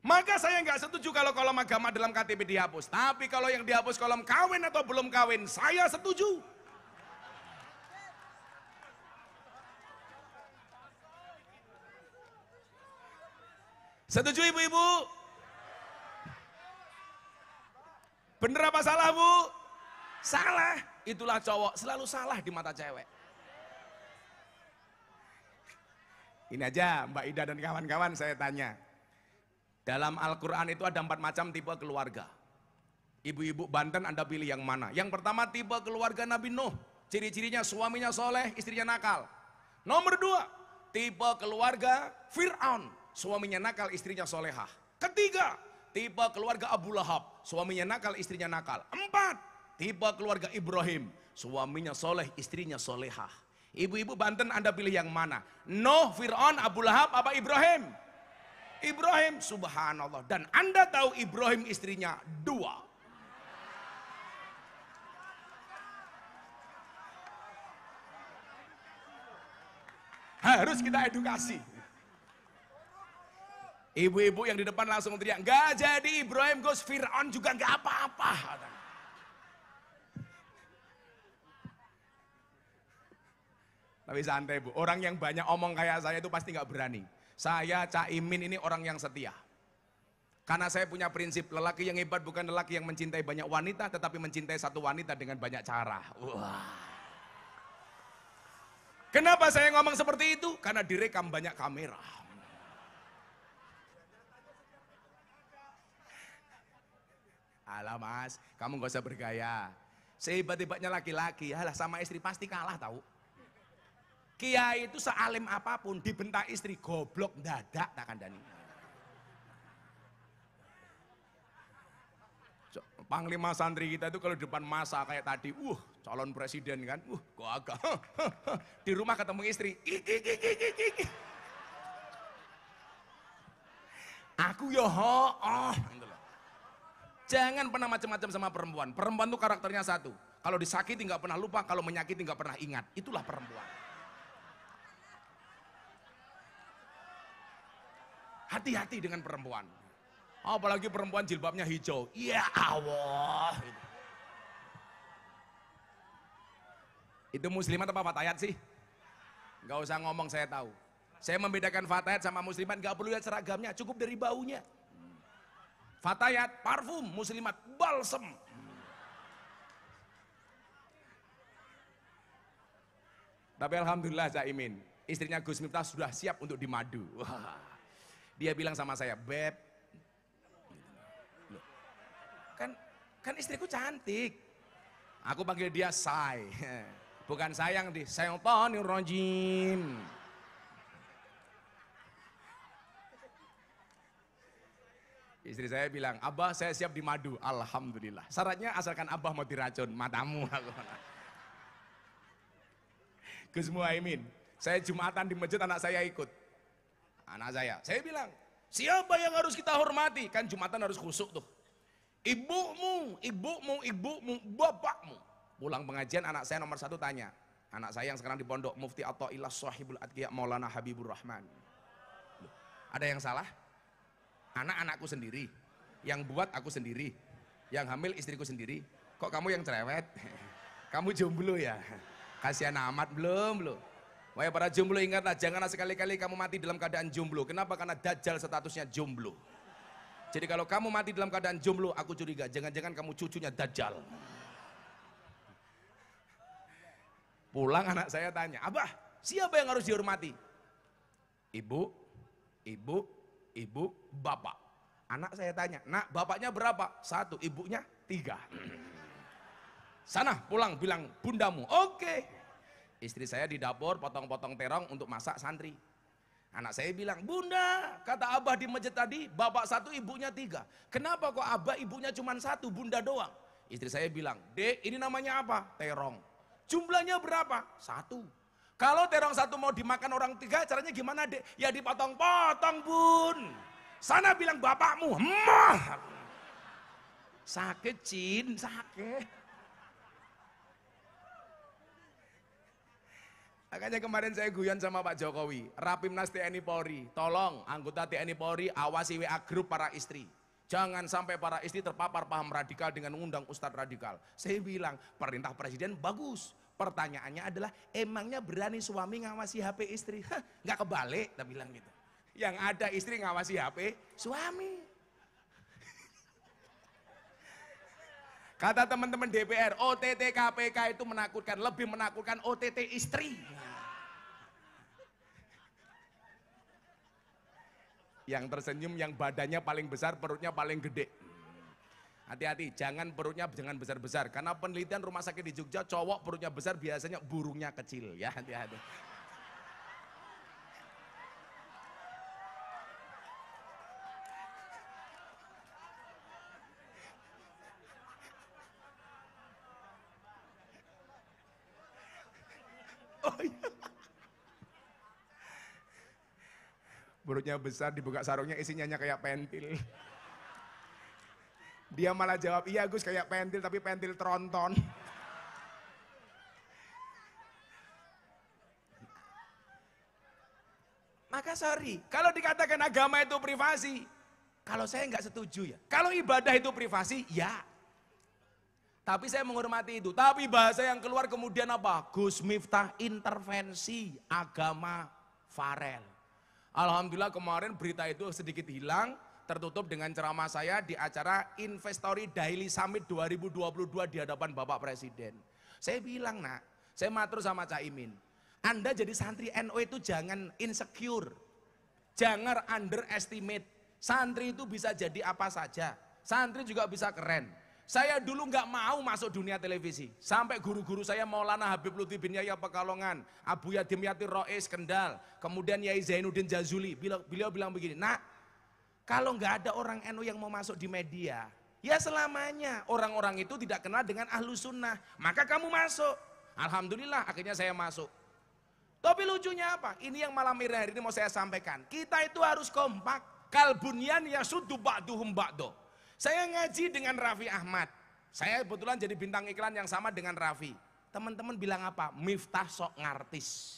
Maka saya enggak setuju kalau kolom agama dalam KTP dihapus. Tapi kalau yang dihapus kolom kawin atau belum kawin, saya setuju. Setuju ibu-ibu? Bener apa salah bu? Salah. Itulah cowok selalu salah di mata cewek. Ini aja Mbak Ida dan kawan-kawan saya tanya. Dalam Al-Quran itu ada 4 macam tipe keluarga. Ibu-ibu Banten Anda pilih yang mana? Yang pertama tipe keluarga Nabi Nuh. Ciri-cirinya suaminya soleh, istrinya nakal. Nomor 2, tipe keluarga Fir'aun. Suaminya nakal, istrinya solehah. Ketiga, tipe keluarga Abu Lahab. Suaminya nakal, istrinya nakal. 4, tipe keluarga Ibrahim. Suaminya soleh, istrinya solehah. Ibu-ibu Banten Anda pilih yang mana? Nuh, Fir'aun, Abu Lahab, apa Ibrahim? Ibrahim, subhanallah. Dan Anda tahu Ibrahim istrinya 2. Harus kita edukasi. Ibu-ibu yang di depan langsung teriak, nggak jadi Ibrahim Gus, Fir'aun juga nggak apa-apa. Tapi santai bu, orang yang banyak omong kayak saya itu pasti nggak berani. Saya Caimin ini orang yang setia. Karena saya punya prinsip, lelaki yang hebat bukan lelaki yang mencintai banyak wanita, tetapi mencintai satu wanita dengan banyak cara. Wah. Kenapa saya ngomong seperti itu? Karena direkam banyak kamera. Alah mas, kamu gak usah bergaya. Sehebat-hebatnya laki-laki, alah sama istri pasti kalah tahu. Kiai itu sealim apapun, dibentak istri, goblok, dadak, tak kandani. Panglima santri kita itu kalau di depan masa kayak tadi, calon presiden kan, kok agak, di rumah ketemu istri, aku yo gitu loh. Jangan pernah macam-macam sama perempuan. Perempuan tuh karakternya satu, kalau disakiti nggak pernah lupa, kalau menyakiti nggak pernah ingat, itulah perempuan. Hati-hati dengan perempuan. Apalagi perempuan jilbabnya hijau. Ya Allah. Itu muslimat apa fatayat sih? Gak usah ngomong, saya tahu. Saya membedakan fatayat sama muslimat, gak perlu lihat seragamnya, cukup dari baunya. Fatayat, parfum, muslimat, balsem. Tapi alhamdulillah Caimin, istrinya Gus Miftah sudah siap untuk dimadu. Wah. Dia bilang sama saya, Beb, kan istriku cantik. Aku panggil dia Say, bukan sayang di Syaitonirrajim. Istri saya bilang, Abah saya siap dimadu. Alhamdulillah. Syaratnya asalkan Abah mau diracun matamu. Gus Muhaimin, saya Jumatan di masjid, anak saya ikut. Anak saya bilang, siapa yang harus kita hormati? Kan Jumatan harus khusyuk tuh. Ibumu, bapakmu. Pulang pengajian anak saya nomor 1 tanya. Anak saya yang sekarang di pondok, Mufti Athaillah Shahibul Atqiya Maulana Habibur Rahman. Loh, ada yang salah? Anak-anakku sendiri. Yang buat aku sendiri. Yang hamil istriku sendiri. Kok kamu yang cerewet? Kamu jomblo ya? Kasihan amat, belum. Wahai para jomblo, ingatlah, janganlah sekali-kali kamu mati dalam keadaan jomblo. Kenapa? Karena Dajjal statusnya jomblo. Jadi kalau kamu mati dalam keadaan jomblo, aku curiga, jangan-jangan kamu cucunya Dajjal. Pulang anak saya tanya, Abah, siapa yang harus dihormati? Ibu, bapak. Anak saya tanya, nak bapaknya berapa? 1, ibunya 3. Sana pulang bilang bundamu, oke. Istri saya di dapur potong-potong terong untuk masak santri. Anak saya bilang, Bunda, kata Abah di masjid tadi, bapak 1, ibunya 3. Kenapa kok Abah ibunya cuma 1, bunda doang? Istri saya bilang, Dek, ini namanya apa? Terong. Jumlahnya berapa? 1. Kalau terong 1 mau dimakan orang 3, caranya gimana, Dek? Ya dipotong-potong, Bun. Sana bilang bapakmu, Mah. Sakit, Cin, sakit. Makanya kemarin saya guyon sama Pak Jokowi, Rapimnas TNI Polri, tolong anggota TNI Polri awasi WA grup para istri. Jangan sampai para istri terpapar paham radikal dengan undang Ustadz radikal. Saya bilang, perintah presiden bagus. Pertanyaannya adalah, emangnya berani suami ngawasi HP istri? Nggak kebalik, tak bilang gitu. Yang ada istri ngawasi HP suami. Kata teman-teman DPR, OTT KPK itu menakutkan, lebih menakutkan OTT istri. Yang tersenyum, yang badannya paling besar, perutnya paling gede. Hati-hati, jangan perutnya jangan besar-besar. Karena penelitian rumah sakit di Jogja, cowok perutnya besar biasanya burungnya kecil. Ya, hati-hati. Oh iya. Perutnya besar, dibuka sarungnya isinya kayak pentil. Dia malah jawab, iya Gus kayak pentil tapi pentil tronton. Maka sorry, kalau dikatakan agama itu privasi, kalau saya nggak setuju ya. Kalau ibadah itu privasi, ya. Tapi saya menghormati itu. Tapi bahasa yang keluar kemudian apa? Gus Miftah intervensi agama Farel. Alhamdulillah kemarin berita itu sedikit hilang, tertutup dengan ceramah saya di acara Investory Daily Summit 2022 di hadapan Bapak Presiden. Saya bilang nak, saya matur sama Caimin, Anda jadi santri NU itu jangan insecure, jangan underestimate. Santri itu bisa jadi apa saja, santri juga bisa keren. Saya dulu nggak mau masuk dunia televisi, sampai guru-guru saya Maulana Habib Lutfi bin Yahya Pekalongan, Abu Yadim Yatir Rois Kendal, kemudian Yai Zainuddin Jazuli, beliau bilang begini, nak, kalau nggak ada orang NU yang mau masuk di media, ya selamanya orang-orang itu tidak kenal dengan Ahlus Sunnah, maka kamu masuk. Alhamdulillah akhirnya saya masuk. Tapi lucunya apa? Ini yang malam hari ini mau saya sampaikan. Kita itu harus kompak. Kalbunyan yasuddu ba'duhum ba'do. Saya ngaji dengan Raffi Ahmad. Saya kebetulan jadi bintang iklan yang sama dengan Raffi. Teman-teman bilang apa? Miftah sok ngartis.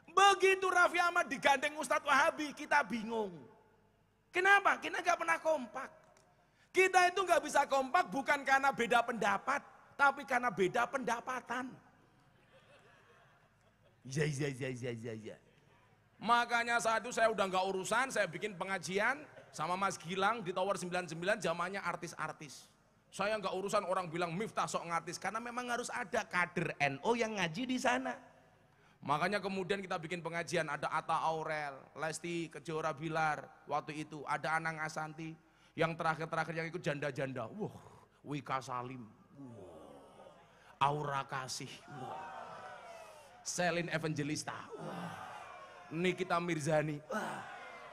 Begitu Raffi Ahmad digandeng Ustadz Wahabi, kita bingung. Kenapa? Kita nggak pernah kompak. Kita itu nggak bisa kompak bukan karena beda pendapat, tapi karena beda pendapatan. Ya. Makanya saat itu saya udah nggak urusan, saya bikin pengajian sama Mas Gilang di Tower 99, zamannya artis-artis. Saya nggak urusan orang bilang Miftah sok ngartis, karena memang harus ada kader NU yang ngaji di sana. Makanya kemudian kita bikin pengajian, ada Atta Aurel, Lesti Kejora Bilar, waktu itu ada Anang Asanti, yang terakhir-terakhir yang ikut janda-janda, Wika Salim, Aura Kasih, Selin Evangelista, Nikita Mirzani,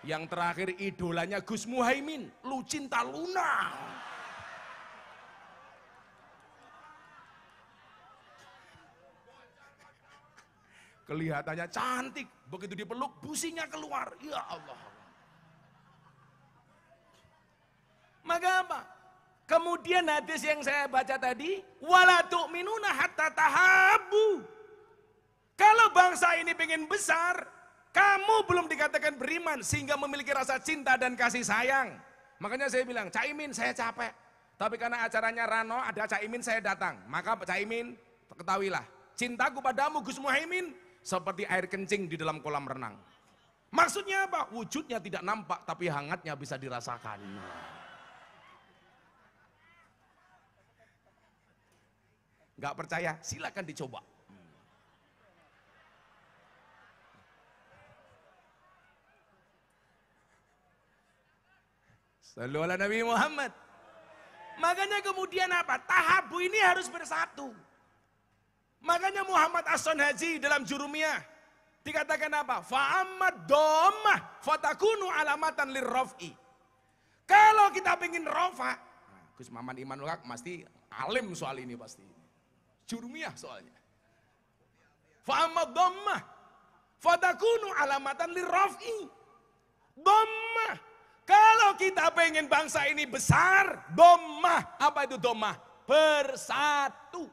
yang terakhir idolanya Gus Muhaimin, Lucinta Luna. Kelihatannya cantik, begitu dipeluk businya keluar, ya Allah. Maka apa? Kemudian hadis yang saya baca tadi, wala tu'minuna hatta tahabbu. Kalau bangsa ini pengen besar, kamu belum dikatakan beriman sehingga memiliki rasa cinta dan kasih sayang. Makanya saya bilang, Caimin saya capek. Tapi karena acaranya Rano ada Caimin saya datang. Maka Caimin ketahuilah, cintaku padamu Gus Muhaimin seperti air kencing di dalam kolam renang. Maksudnya apa? Wujudnya tidak nampak tapi hangatnya bisa dirasakan. Gak percaya? Silakan dicoba. Sallu ala Nabi Muhammad. Makanya kemudian apa? Tahabu ini harus bersatu. Makanya Muhammad As-Son Haji dalam Jurumiyah dikatakan apa? Fa'amad dhammah fatakunu alamatan lirraf'i. Kalau kita pengen rofa, Gus Maman Imanul Haq pasti alim soal ini pasti. Jurumiyah soalnya. Fa'amad dhammah fatakunu alamatan lirraf'i. Dhammah. Kalau kita pengen bangsa ini besar, dhammah. Apa itu dhammah? Bersatu.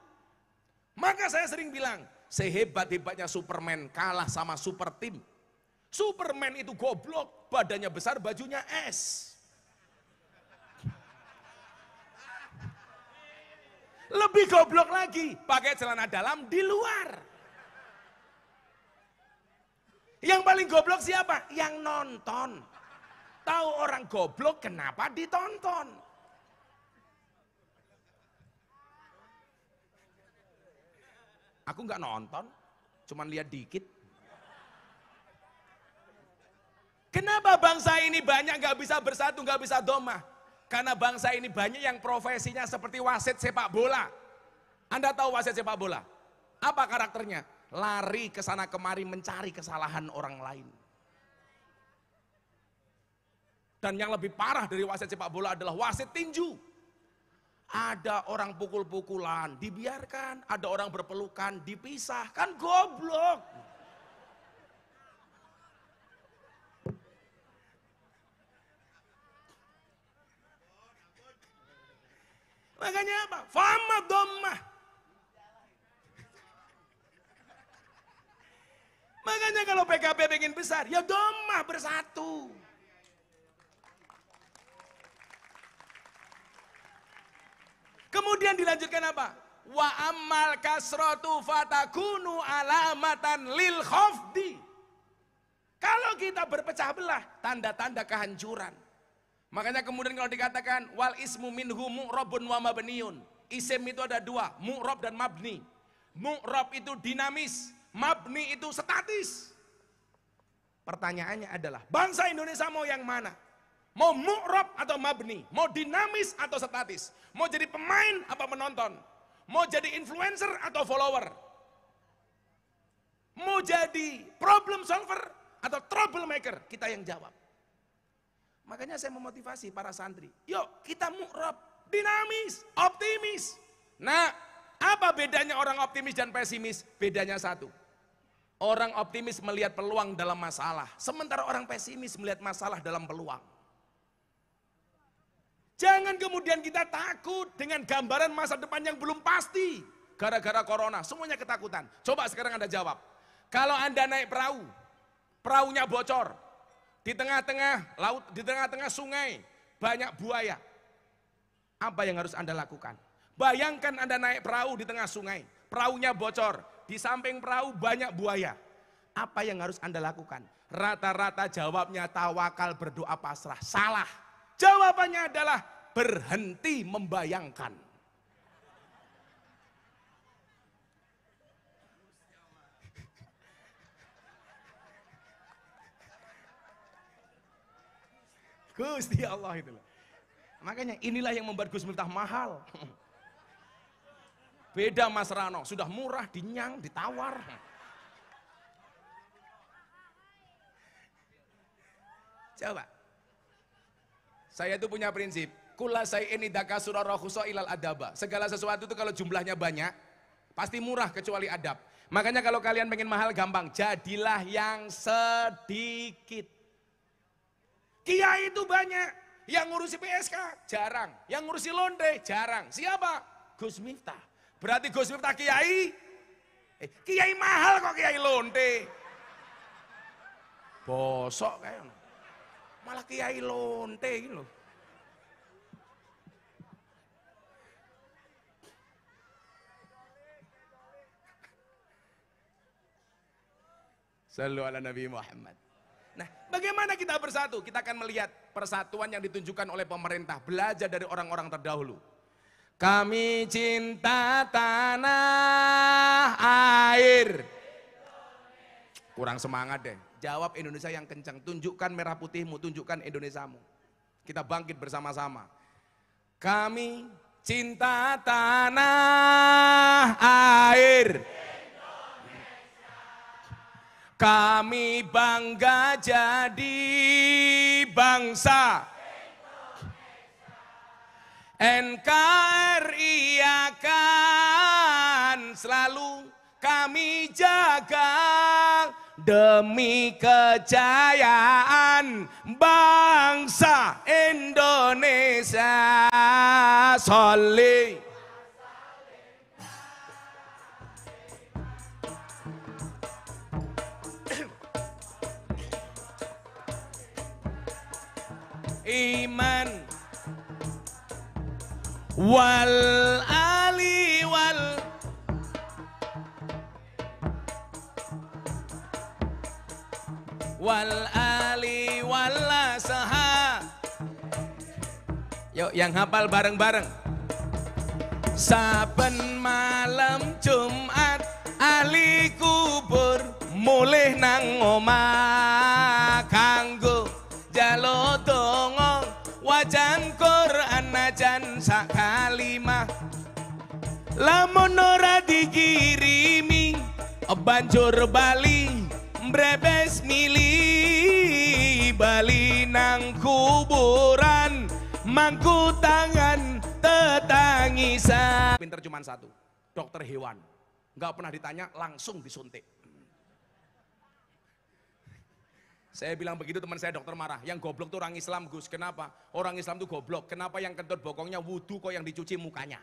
Maka saya sering bilang, sehebat-hebatnya Superman kalah sama super tim. Superman itu goblok, badannya besar, bajunya es. Lebih goblok lagi, pakai celana dalam di luar. Yang paling paling goblok siapa? Yang nonton. Tahu orang goblok kenapa ditonton? Aku nggak nonton, cuman lihat dikit. Kenapa bangsa ini banyak nggak bisa bersatu, nggak bisa domah? Karena bangsa ini banyak yang profesinya seperti wasit sepak bola. Anda tahu wasit sepak bola? Apa karakternya? Lari ke sana kemari mencari kesalahan orang lain. Dan yang lebih parah dari wasit sepak bola adalah wasit tinju. Ada orang pukul-pukulan, dibiarkan. Ada orang berpelukan, dipisah. Kan goblok. Makanya apa? Fama dhammah. Makanya kalau PKB pengen besar, ya dhammah bersatu. Kemudian dilanjutkan apa? Wa ammal kasratu fatakunu alamatan lil khafdi. Kalau kita berpecah belah, tanda-tanda kehancuran. Makanya kemudian kalau dikatakan wal ismu minhu mu'rabun wa mabniun. Isim itu ada dua, mu'rab dan mabni. Mu'rab itu dinamis, mabni itu statis. Pertanyaannya adalah, bangsa Indonesia mau yang mana? Mau mu'rab atau mabni? Mau dinamis atau statis? Mau jadi pemain apa penonton? Mau jadi influencer atau follower? Mau jadi problem solver atau troublemaker? Kita yang jawab. Makanya saya memotivasi para santri. Yuk kita mu'rab, dinamis, optimis. Nah, apa bedanya orang optimis dan pesimis? Bedanya satu. Orang optimis melihat peluang dalam masalah. Sementara orang pesimis melihat masalah dalam peluang. Jangan kemudian kita takut dengan gambaran masa depan yang belum pasti. Gara-gara corona, semuanya ketakutan. Coba sekarang Anda jawab. Kalau Anda naik perahu, perahunya bocor. Di tengah-tengah laut, di tengah-tengah sungai, banyak buaya. Apa yang harus Anda lakukan? Bayangkan Anda naik perahu di tengah sungai, perahunya bocor. Di samping perahu banyak buaya. Apa yang harus Anda lakukan? Rata-rata jawabnya tawakal, berdoa, pasrah. Salah. Jawabannya adalah berhenti membayangkan. Gusti Allah itu. Makanya inilah yang membuat Gus Miftah mahal. Beda Mas Rano, sudah murah, dinyang, ditawar. Coba. Saya itu punya prinsip, kula say'in idza kasura rakhusa ilal adaba. Segala sesuatu itu kalau jumlahnya banyak, pasti murah kecuali adab. Makanya kalau kalian pengen mahal gampang, jadilah yang sedikit. Kiai itu banyak, yang ngurusi PSK jarang, yang ngurusi londe jarang. Siapa? Gus Miftah. Berarti Gus Miftah kiai? Kiai mahal kok kiai londe. Bosok kayaknya. Malah kiai lonte gitu loh. Sallu ala Nabi Muhammad. Nah, bagaimana kita bersatu? Kita akan melihat persatuan yang ditunjukkan oleh pemerintah. Belajar dari orang-orang terdahulu. Kami cinta tanah air. Kurang semangat deh. Jawab Indonesia yang kencang, tunjukkan merah putihmu, tunjukkan Indonesiamu. Kita bangkit bersama-sama. Kami cinta tanah air. Kami bangga jadi bangsa. NKRI akan selalu kami jaga demi kejayaan bangsa Indonesia. Sholli. Iman wal ali wal wal ali wal asha. Yuk yang hafal bareng-bareng. Saben malam Jumat ahli kubur mulih nang omah kanggo njaluk donga wajan Quran najan sak kalimah. Lamun ora dikirimi banjur bali mbrebes mili bali nang kuburan mangku tangan tetangisan. Pinter cuman satu, dokter hewan. Nggak pernah ditanya, langsung disuntik. Saya bilang begitu, teman saya dokter marah. Yang goblok tuh orang Islam, Gus. Kenapa? Orang Islam tuh goblok. Kenapa yang kentut bokongnya wudu kok yang dicuci mukanya?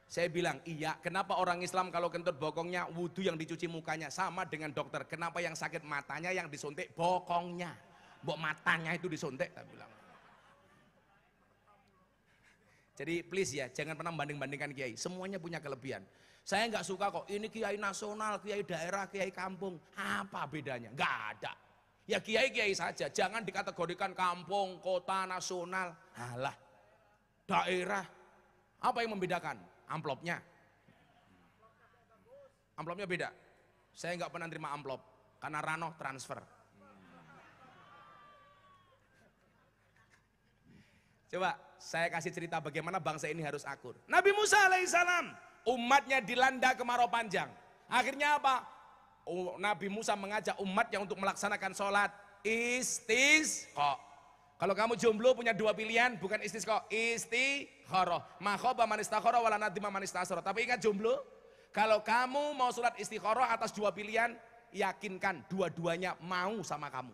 Saya bilang, iya. Kenapa orang Islam kalau kentut bokongnya wudu yang dicuci mukanya? Sama dengan dokter. Kenapa yang sakit matanya yang disuntik bokongnya? Bok matanya itu disuntik, saya bilang. Jadi please ya, jangan pernah banding-bandingkan kiai. Semuanya punya kelebihan. Saya nggak suka kok, ini kiai nasional, kiai daerah, kiai kampung. Apa bedanya? Nggak ada. Ya kiai-kiai saja, jangan dikategorikan kampung, kota, nasional. Alah, daerah. Apa yang membedakan? Amplopnya. Amplopnya beda. Saya nggak pernah terima amplop, karena Rano transfer. Coba saya kasih cerita bagaimana bangsa ini harus akur. Nabi Musa alaihissalam, umatnya dilanda kemarau panjang. Akhirnya apa? Nabi Musa mengajak umatnya untuk melaksanakan sholat istisqa. Kalau kamu jomblo punya dua pilihan, bukan istisqa, istikharah. Ma khaba man istakhara wala nadima man istasara. Tapi ingat jomblo, kalau kamu mau sholat istikharah atas dua pilihan, yakinkan dua-duanya mau sama kamu.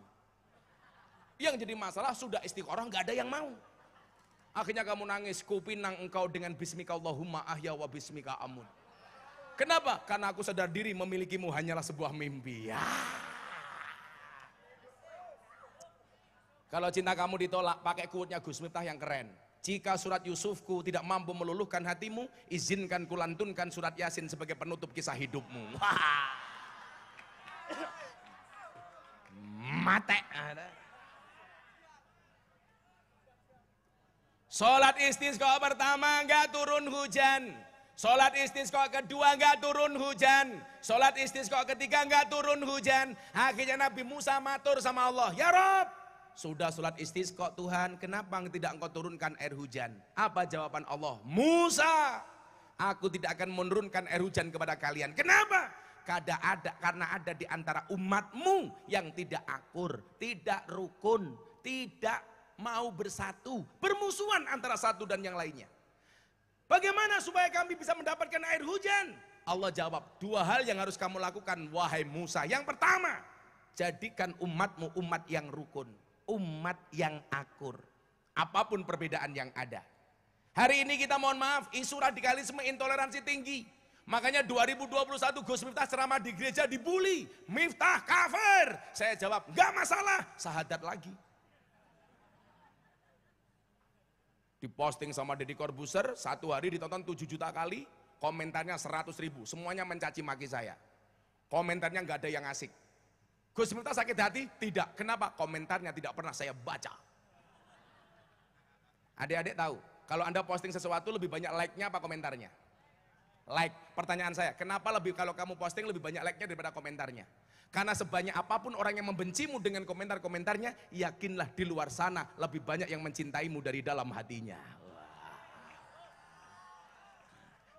Yang jadi masalah sudah istikharah nggak ada yang mau. Akhirnya kamu nangis, kupinang engkau dengan bismika Allahumma ahya wa bismika amun. Kenapa? Karena aku sadar diri memilikimu hanyalah sebuah mimpi. Ya. Kalau cinta kamu ditolak, pakai quote-nya Gus Miftah yang keren. Jika surat Yusufku tidak mampu meluluhkan hatimu, izinkan kulantunkan surat Yasin sebagai penutup kisah hidupmu. Mate. Sholat istisqa pertama enggak turun hujan. Sholat istisqa kedua enggak turun hujan. Sholat istisqa ketiga enggak turun hujan. Akhirnya Nabi Musa matur sama Allah, ya Rob, sudah sholat istisqa Tuhan, kenapa tidak engkau turunkan air hujan? Apa jawaban Allah? Musa, aku tidak akan menurunkan air hujan kepada kalian. Kenapa? Karena ada di antara umatmu yang tidak akur, tidak rukun, tidak mau bersatu, bermusuhan antara satu dan yang lainnya. Bagaimana supaya kami bisa mendapatkan air hujan? Allah jawab, dua hal yang harus kamu lakukan wahai Musa. Yang pertama, jadikan umatmu umat yang rukun, umat yang akur, apapun perbedaan yang ada. Hari ini kita mohon maaf, isu radikalisme intoleransi tinggi. Makanya 2021 Gus Miftah ceramah di gereja dibully, Miftah kafir. Saya jawab, enggak masalah, sahadat lagi. Diposting sama Deddy Corbuzier, satu hari ditonton 7 juta kali, komentarnya 100.000, semuanya mencaci maki saya. Komentarnya nggak ada yang asik. Gus Miftah sakit hati? Tidak. Kenapa? Komentarnya tidak pernah saya baca. Adik-adik tahu, kalau Anda posting sesuatu lebih banyak like-nya apa komentarnya? Like. Pertanyaan saya, kenapa kalau kamu posting lebih banyak like-nya daripada komentarnya? Karena sebanyak apapun orang yang membencimu dengan komentar-komentarnya, yakinlah di luar sana lebih banyak yang mencintaimu dari dalam hatinya.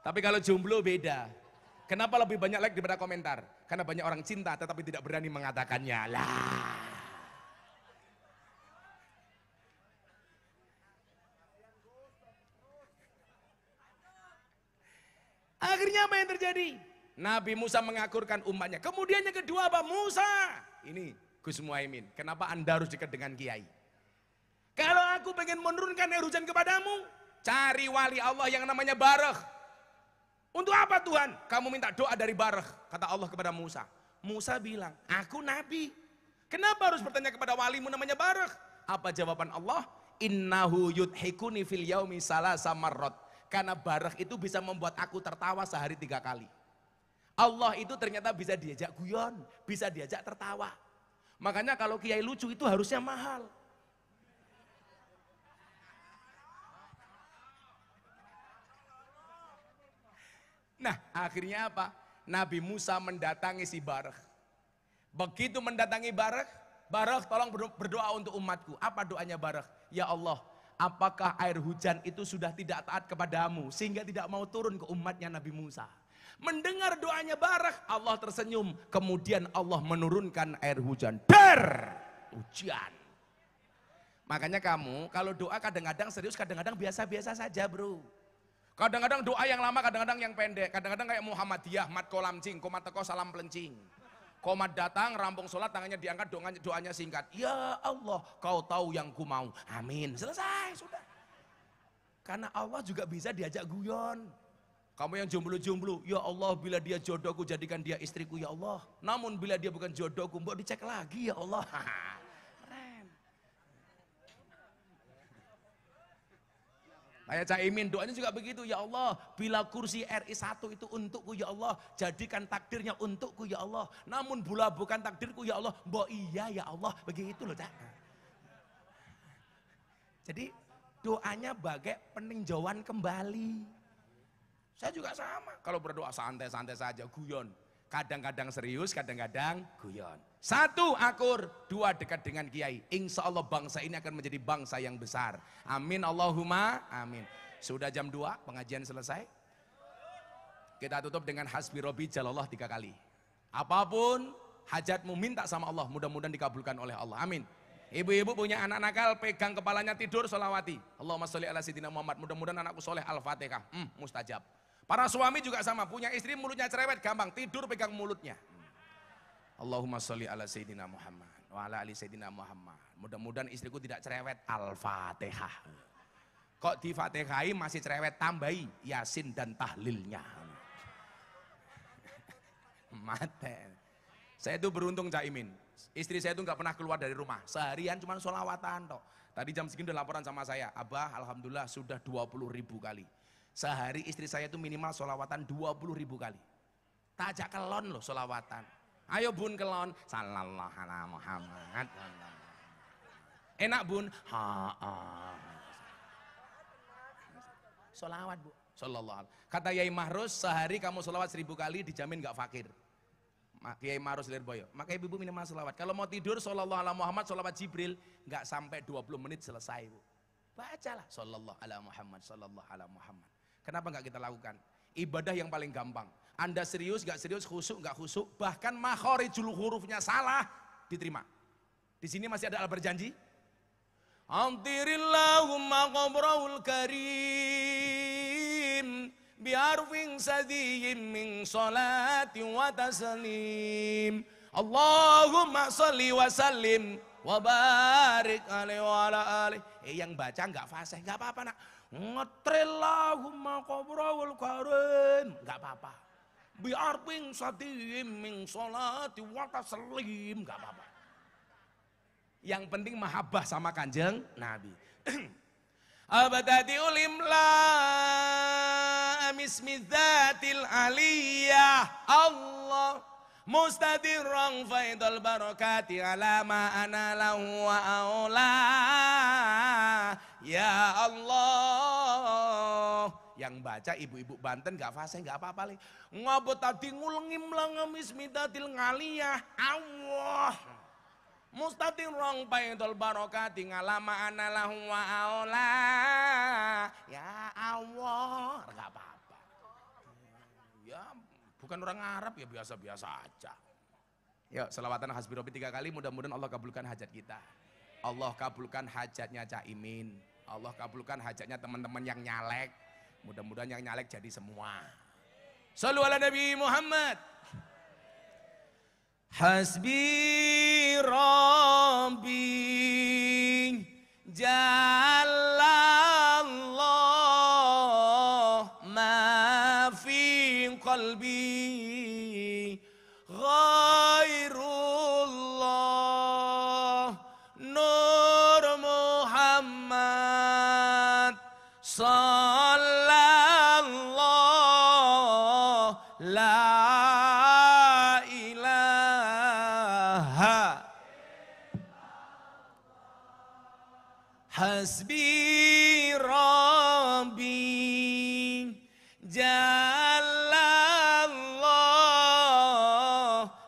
Tapi kalau jomblo beda. Kenapa lebih banyak like daripada komentar? Karena banyak orang cinta tetapi tidak berani mengatakannya. Lah. Akhirnya apa yang terjadi? Nabi Musa mengakurkan umatnya. Kemudian yang kedua apa? Musa. Ini Gus Muhaimin. Kenapa Anda harus dekat dengan kiai? Kalau aku pengen menurunkan air hujan kepadamu, cari wali Allah yang namanya Barakh. Untuk apa Tuhan? Kamu minta doa dari Barakh. Kata Allah kepada Musa. Musa bilang, aku nabi. Kenapa harus bertanya kepada walimu namanya Barakh? Apa jawaban Allah? Innahu yudhikuni fil yaumi salasa marrat. Karena Barakh itu bisa membuat aku tertawa sehari 3 kali. Allah itu ternyata bisa diajak guyon, bisa diajak tertawa. Makanya kalau kiai lucu itu harusnya mahal. Nah, akhirnya apa? Nabi Musa mendatangi si Barakh. Begitu mendatangi Barakh, Barakh tolong berdoa untuk umatku. Apa doanya Barakh? Ya Allah, apakah air hujan itu sudah tidak taat kepadamu sehingga tidak mau turun ke umatnya Nabi Musa? Mendengar doanya Barakh, Allah tersenyum. Kemudian Allah menurunkan air hujan. Hujan. Makanya kamu kalau doa kadang-kadang serius, kadang-kadang biasa-biasa saja bro. Kadang-kadang doa yang lama, kadang-kadang yang pendek. Kadang-kadang kayak Muhammadiyah, mat kolamcing, komat teko salam pelencing. Komat datang, rampung sholat, tangannya diangkat, doanya singkat. Ya Allah, kau tahu yang ku mau. Amin. Selesai, sudah. Karena Allah juga bisa diajak guyon. Kamu yang jomblo-jomblo, ya Allah bila dia jodohku jadikan dia istriku ya Allah. Namun bila dia bukan jodohku, mbok dicek lagi ya Allah. Keren. Kayak Caimin doanya juga begitu, ya Allah bila kursi RI 1 itu untukku ya Allah, jadikan takdirnya untukku ya Allah. Namun bila bukan takdirku ya Allah, mbok iya ya Allah, begitu loh Cak. Jadi doanya bagai peninjauan kembali. Saya juga sama, kalau berdoa santai-santai saja, guyon. Kadang-kadang serius, kadang-kadang guyon. 1 akur, 2 dekat dengan kiai. Insya Allah bangsa ini akan menjadi bangsa yang besar. Amin Allahumma amin. Sudah jam 2, pengajian selesai. Kita tutup dengan hasbi robi jalallah 3 kali. Apapun hajatmu minta sama Allah, mudah-mudahan dikabulkan oleh Allah. Amin. Ibu-ibu punya anak nakal, pegang kepalanya tidur, sholawati. Allahumma sholli ala sayyidina Muhammad, mudah-mudahan anakku soleh al-fatihah. Mustajab. Para suami juga sama, punya istri mulutnya cerewet, gampang tidur pegang mulutnya. Allahumma sholli ala sayyidina Muhammad wa ala ali sayyidina Muhammad. Mudah-mudahan istriku tidak cerewet, al-fatihah. Kok di fatihai masih cerewet, tambahi yasin dan tahlilnya. Mate. Saya itu beruntung Caimin. Istri saya itu nggak pernah keluar dari rumah. Seharian cuma sholawatan toh. Tadi jam segini udah laporan sama saya. Abah alhamdulillah sudah 20.000 kali. Sehari istri saya itu minimal sholawatan 20.000 kali. Tak ajak kelon loh sholawatan. Ayo bun kelon. Sallallahu ala Muhammad. Enak bun. Sholawat bu. Sallallahu alaihi. Kata Yai Mahrus, sehari kamu sholawat 1000 kali dijamin gak fakir. Kiai Mahrus Lirboyo. Maka ibu minimal sholawat. Kalau mau tidur sallallahu ala Muhammad, sholawat Jibril nggak sampai 20 menit selesai bu. Bacalah sallallahu ala Muhammad, sallallahu ala Muhammad. Kenapa nggak kita lakukan? Ibadah yang paling gampang. Anda serius nggak serius, khusyuk nggak khusyuk, bahkan makhorijul hurufnya salah diterima. Di sini masih ada al-berjanji. Amtirillahumma qabrahul karim biarfing sadiyim min salati wa taslim. Allahumma salli wa sallim wa barik alaihi wa ala alihi. Yang baca enggak fasih, enggak apa-apa nak. Ngetrillahumma qabrahul karim, enggak apa-apa. Biarfing sadiyim min salati wa taslim, enggak apa-apa. Yang penting mahabbah sama Kanjeng Nabi. Abadati ulimla mismi dzatil aliyah Allah mustadirran faidul barakati ala ma ana lahu wa aula ya Allah. Yang baca ibu-ibu Banten gak fasih gak apa-apa li. Ngabot tadi ngulengim lang mismi dzatil aliyah Allah mustatirong paidul barokati ngalama analah wa aula ya Allah. Enggak apa-apa. Ya bukan orang Arab ya biasa-biasa aja. Yuk selawatan hasbi robi 3 kali, mudah-mudahan Allah kabulkan hajat kita. Allah kabulkan hajatnya Caimin. Allah kabulkan hajatnya teman-teman yang nyalek. Mudah-mudahan yang nyalek jadi semua. Shallu ala Nabi Muhammad. Hasbi Rabbi Jalallah ma fi qalbi ghairullah Nur Muhammad sallallahu la Hasbi Rabbi Jalallah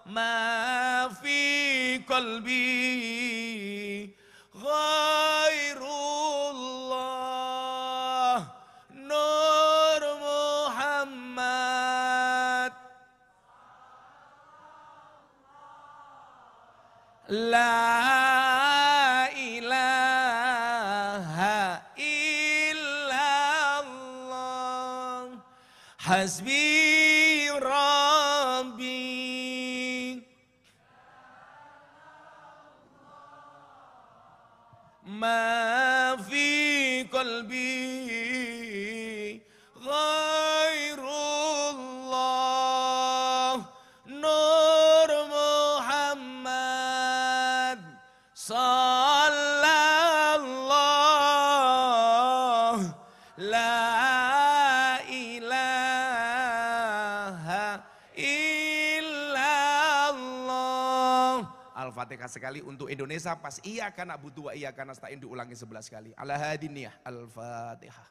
ma fi qalbi ghairullah Nur Muhammad La Hasbi Rabbi Ma fi qalbi Ghairullah Nur Muhammad Sallallahu La Al-Fatihah sekali untuk Indonesia pas iyyaka na'budu wa iyyaka nasta'in diulangi 11 kali. Ala hadiniyah Al-Fatihah.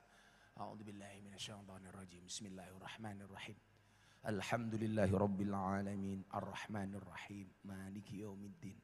A'udzubillahi minasyaitonirrajim. Bismillahirrahmanirrahim. Alhamdulillahirabbil alamin arrahmanir rahim maliki yaumiddin.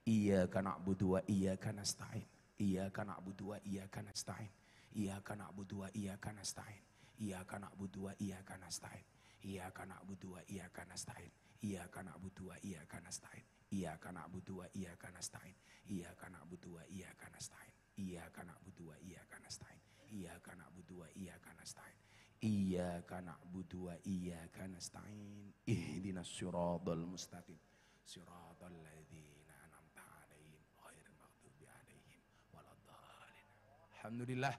Iyyaka na'budu wa iyyaka nasta'in. Iyyaka na'budu wa iyyaka nasta'in. Iyyaka na'budu wa iyyaka nasta'in. Iyyaka na'budu wa iyyaka nasta'in. Iyyaka na'budu wa iyyaka nasta'in. Iyyaka na'budu wa iyyaka nasta'in. Iyyaka na'budu wa iyyaka nasta'in. Iyyaka na'budu wa iyyaka nasta'in. Iyyaka na'budu wa iyyaka nasta'in. Iyyaka na'budu wa iyyaka nasta'in. Iyyaka na'budu wa iyyaka nasta'in. Ihdinas siratal mustaqim. Siratal ladzina an'amta 'alaihim ghairil maghdubi 'alaihim waladdallin. Alhamdulillah.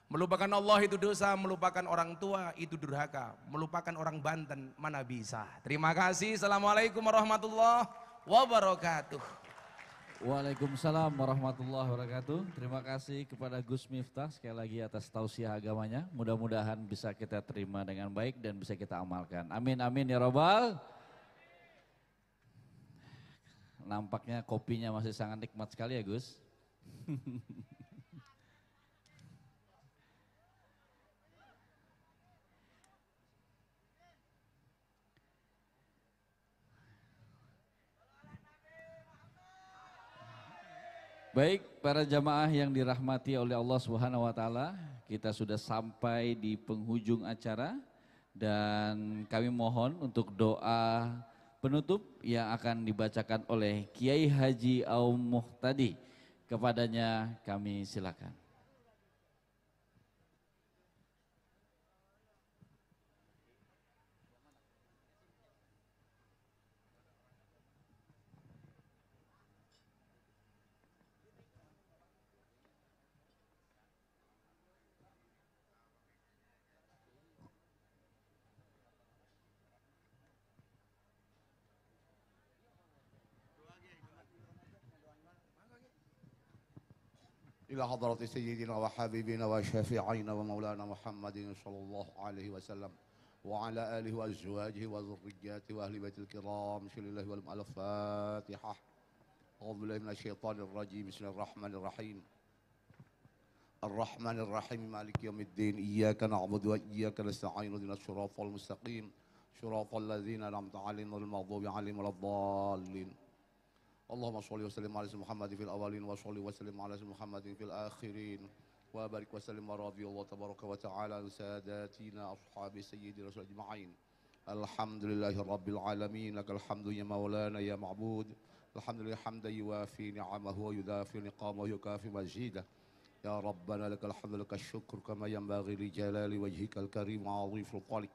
Melupakan Allah itu dosa, melupakan orang tua itu durhaka, melupakan orang Banten mana bisa. Terima kasih. Assalamualaikum warahmatullahi wabarakatuh. Waalaikumsalam warahmatullahi wabarakatuh. Terima kasih kepada Gus Miftah sekali lagi atas tausiah agamanya. Mudah-mudahan bisa kita terima dengan baik dan bisa kita amalkan. Amin amin ya robbal. Nampaknya kopinya masih sangat nikmat sekali ya Gus. Baik, para jamaah yang dirahmati oleh Allah Subhanahu wa taala, kita sudah sampai di penghujung acara dan kami mohon untuk doa penutup yang akan dibacakan oleh Kiai Haji Aum Muhtadi. Kepadanya kami silakan. إلى حضرة سيدنا وحبيبنا وشفيعنا ومولانا محمد صلى الله عليه وسلم وعلى آله وأزواجه وذرياته وأهل بيت الكرام بسم الله الفاتحة أعوذ بالله من الشيطان الرجيم بسم الله الرحمن الرحيم الرحمن الرحيم مالك يوم الدين إياك نعبد وإياك نستعين اهدنا الصراط المستقيم صراط الذين أنعمت عليهم غير المغضوب عليهم ولا الضالين اللهم صل وسلم على سيدنا محمد في الأولين وصل وسلم على سيدنا محمد في الآخرين وبارك وسلم ورضي الله تبارك وتعالى عن ساداتنا أصحاب سيد رسول أجمعين الحمد لله رب العالمين لك الحمد يا مولانا يا معبود الحمد لله حمدا يوافي نعمه ويدافع نقامه ويكافي مجيده يا ربنا لك الحمد لك الشكر كما ينبغي لجلال وجهك الكريم وعظيم سلطانك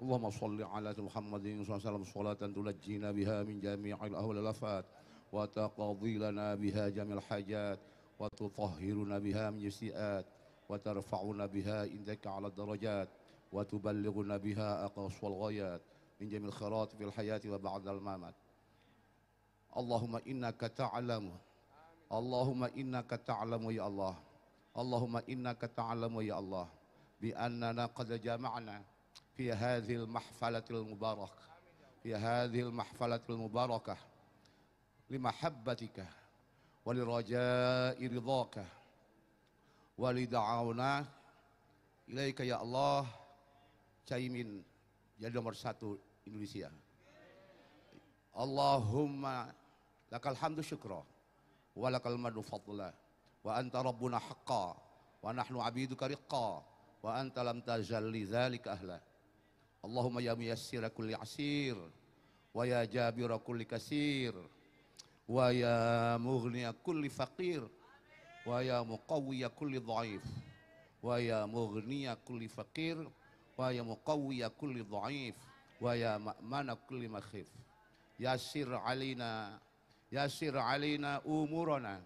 اللهم صل على محمد صلى الله عليه وسلم صلاة تنجينا بها من جميع الأهوال والآفات وتقضي لنا بها جميع الحاجات وتطهرنا بها من السيئات وترفعنا بها عندك على الدرجات وتبلغنا بها أقصى الغايات من جميع الخيرات في الحياة وبعد الممات اللهم إنك تعلم اللهم إنك تعلم يا الله اللهم إنك تعلم يا الله بأننا قد جمعنا في هذه المحفلة المباركة في هذه المحفلة المباركة لمحبتك ولرجاء رضاك walida'auna ilaika ya Allah. Caimin jadi nomor 1 Indonesia. Allahumma lakal hamdu syukra wa lakal madu fadla wa anta rabbuna haqqa wa nahnu abiduka riqqa wa anta lam tajalli dzalika ahla. Allahumma ya muyassira kulli asir wa ya jabira kulli kasir wa ya mughniya kulli faqir wa ya muqawwiya kulli dhaif wa ya mughniya kulli faqir wa ya muqawwiya kulli dhaif wa ya ma'mana kulli makhif. Yassir alaina umurana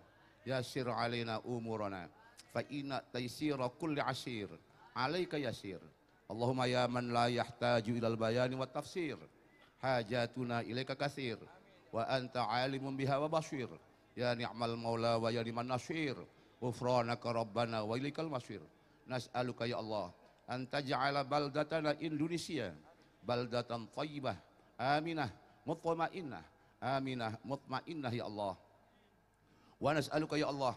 yassir alaina umurana fa inna taysira kulli asir alaika yasir. Allahumma ya man la yahtaju ilal bayani wa tafsir hajatuna ilaika katsir wa anta alimun biha wa basir ya ni'mal maula wa ya liman nasir ghufranaka rabbana wa ilaikal masir. Nas'aluka ya Allah an taj'ala baldatana Indonesia baldatan thayyibah aminah mutmainnah ya Allah. Wa nas'aluka ya Allah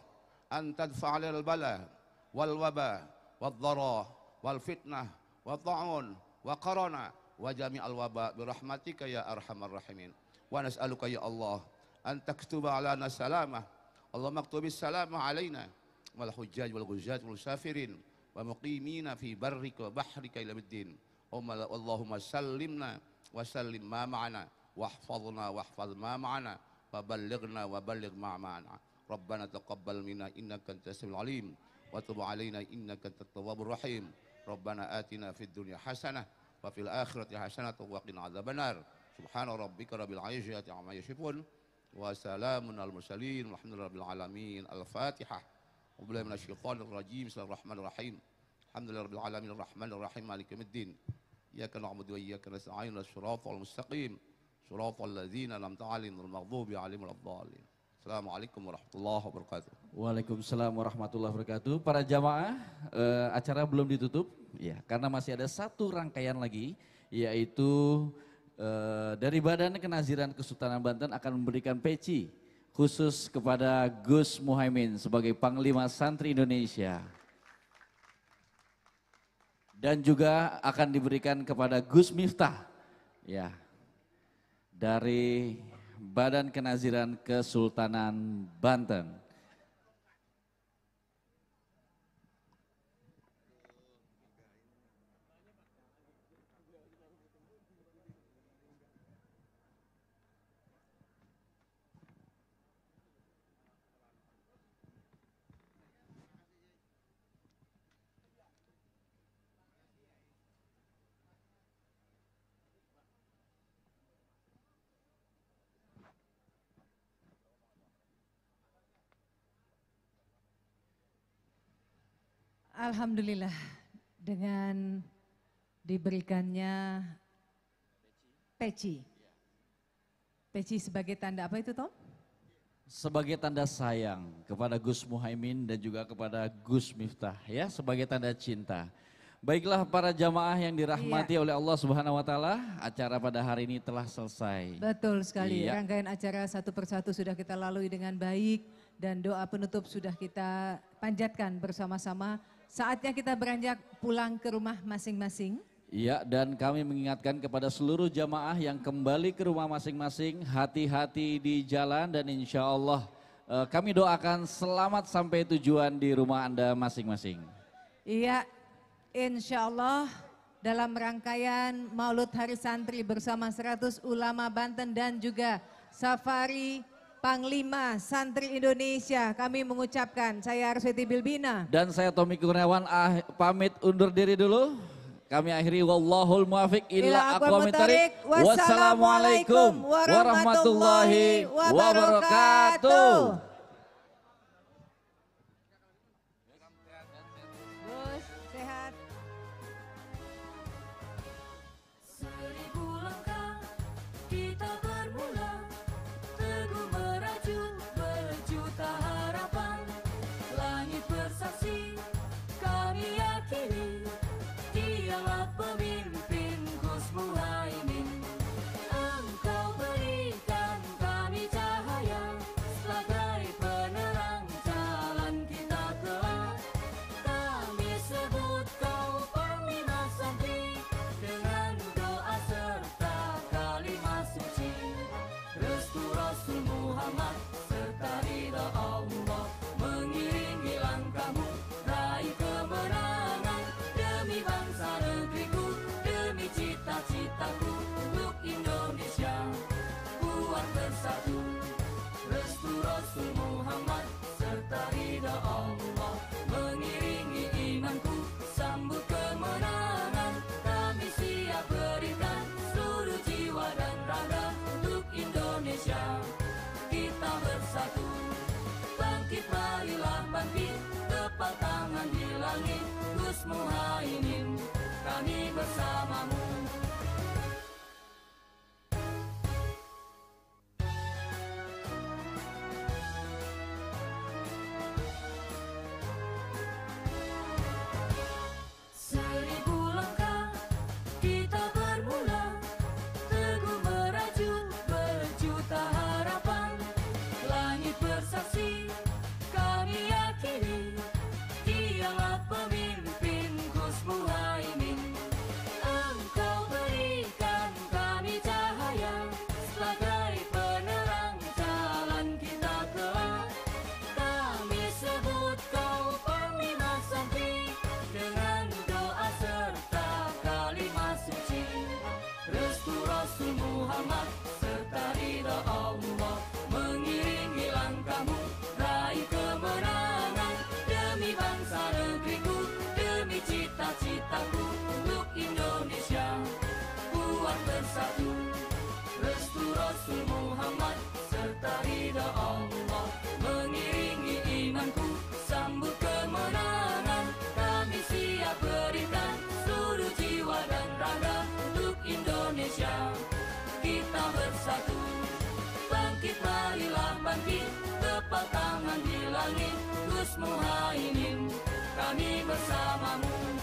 an tadfa'al al-bala wal waba wad dhara wal fitnah wa ta'un wa qarana wa jami'al waba bi rahmatika ya arhamar rahimin. Wa nas'aluka ya Allah an taktuba alana salamah. Allahumma aktubis salamah alaina wal hujjaj wal ghujjat wal safirin wa muqimina fi barrika wa bahrika ila biddin. Allahumma sallimna wa sallim ma ma'ana wahfazna wahfaz ma ma'ana wa ballighna wa balligh ma ma'ana. Rabbana taqabbal minna innaka antas samiul alim wa tub alaina innaka antat tawwabur rahim. Rabbana atina fid dunya hasanah wa fil akhirati hasanah wa qina adzabannar. Subhana rabbika rabbil izzati amma yasifun wa salamun al mursalin walhamdulillahi rabbil alamin. Al-Fatihah. Wabillahi minasyaitonir rajim. Bismillahirrahmanirrahim. Alhamdulillahi rabbil alamin arrahmanir rahim maliki yaumiddin. Iyyaka na'budu wa iyyaka nasta'in shiratal mustaqim shiratal ladzina an'amta 'alaihim ghairil maghdubi 'alaihim waladdallin. Assalamualaikum warahmatullahi wabarakatuh. Waalaikumsalam warahmatullahi wabarakatuh. Para jamaah, acara belum ditutup ya, karena masih ada satu rangkaian lagi, yaitu dari Badan Kenaziran Kesultanan Banten akan memberikan peci khusus kepada Gus Muhaimin sebagai Panglima Santri Indonesia. Dan juga akan diberikan kepada Gus Miftah ya, dari Badan Kenaziran Kesultanan Banten. Alhamdulillah, dengan diberikannya peci. Peci sebagai tanda apa itu, Tom? Sebagai tanda sayang kepada Gus Muhaimin dan juga kepada Gus Miftah ya, sebagai tanda cinta. Baiklah para jamaah yang dirahmati oleh Allah Subhanahu wa taala, acara pada hari ini telah selesai. Betul sekali, Iya. rangkaian acara satu persatu sudah kita lalui dengan baik dan doa penutup sudah kita panjatkan bersama-sama. Saatnya kita beranjak pulang ke rumah masing-masing. Iya, dan kami mengingatkan kepada seluruh jamaah yang kembali ke rumah masing-masing, hati-hati di jalan dan insya Allah kami doakan selamat sampai tujuan di rumah Anda masing-masing. Iya, insya Allah dalam rangkaian Maulud Hari Santri bersama 100 ulama Banten dan juga Safari Panglima Santri Indonesia, kami mengucapkan, saya Arsweti Bilbina. Dan saya Tommy Kurniawan pamit undur diri dulu. Kami akhiri wallahul muwafiq ila aqwamit thoriq. Wassalamualaikum warahmatullahi wabarakatuh. Gus, sehat. Seribu langkah kita bermula, teguh meraju berjuta harapan. Langit bersaksi, kami yakini dialah pemimpin Gus Muhaimin. Engkau berikan kami cahaya sebagai Muhammad serta ridha Allah mengiringi langkahmu, raih kemenangan demi bangsa negeriku, demi cita-citaku untuk Indonesia kuat bersatu. Restu Rasul Muhammad serta ridha Allah mengiringi imanku, sambut kemenangan kami siap berikan seluruh jiwa dan raga untuk Indonesia kita bersatu. Bangkit marilah bangkit, tepal tangan di langit, Gus Muhaimin kami bersamamu. Seribu langkah kita bermula, teguh meraju berjuta harapan. Langit bersaksi, kami yakini, dialah pemimpin Gus Muhaimin. Engkau berikan kami cahaya sebagai penerang jalan kita kelak. Kami sebut kau Panglima Santri dengan doa serta kalimat suci. Restu Rasul Muhammad serta ridha Allah mengiringi langkahmu, raih kemenangan demi bangsa negeriku, demi cita-citaku untuk Indonesia kuat bersatu. Restu Rasul Muhammad serta ridha Allah mengiringi imanku, sambut kemenangan kami siap berikan seluruh jiwa dan raga untuk Indonesia kita bersatu. Bangkit marilah bangkit, tepal tangan di langit, Gus Muhaimin kami bersamamu.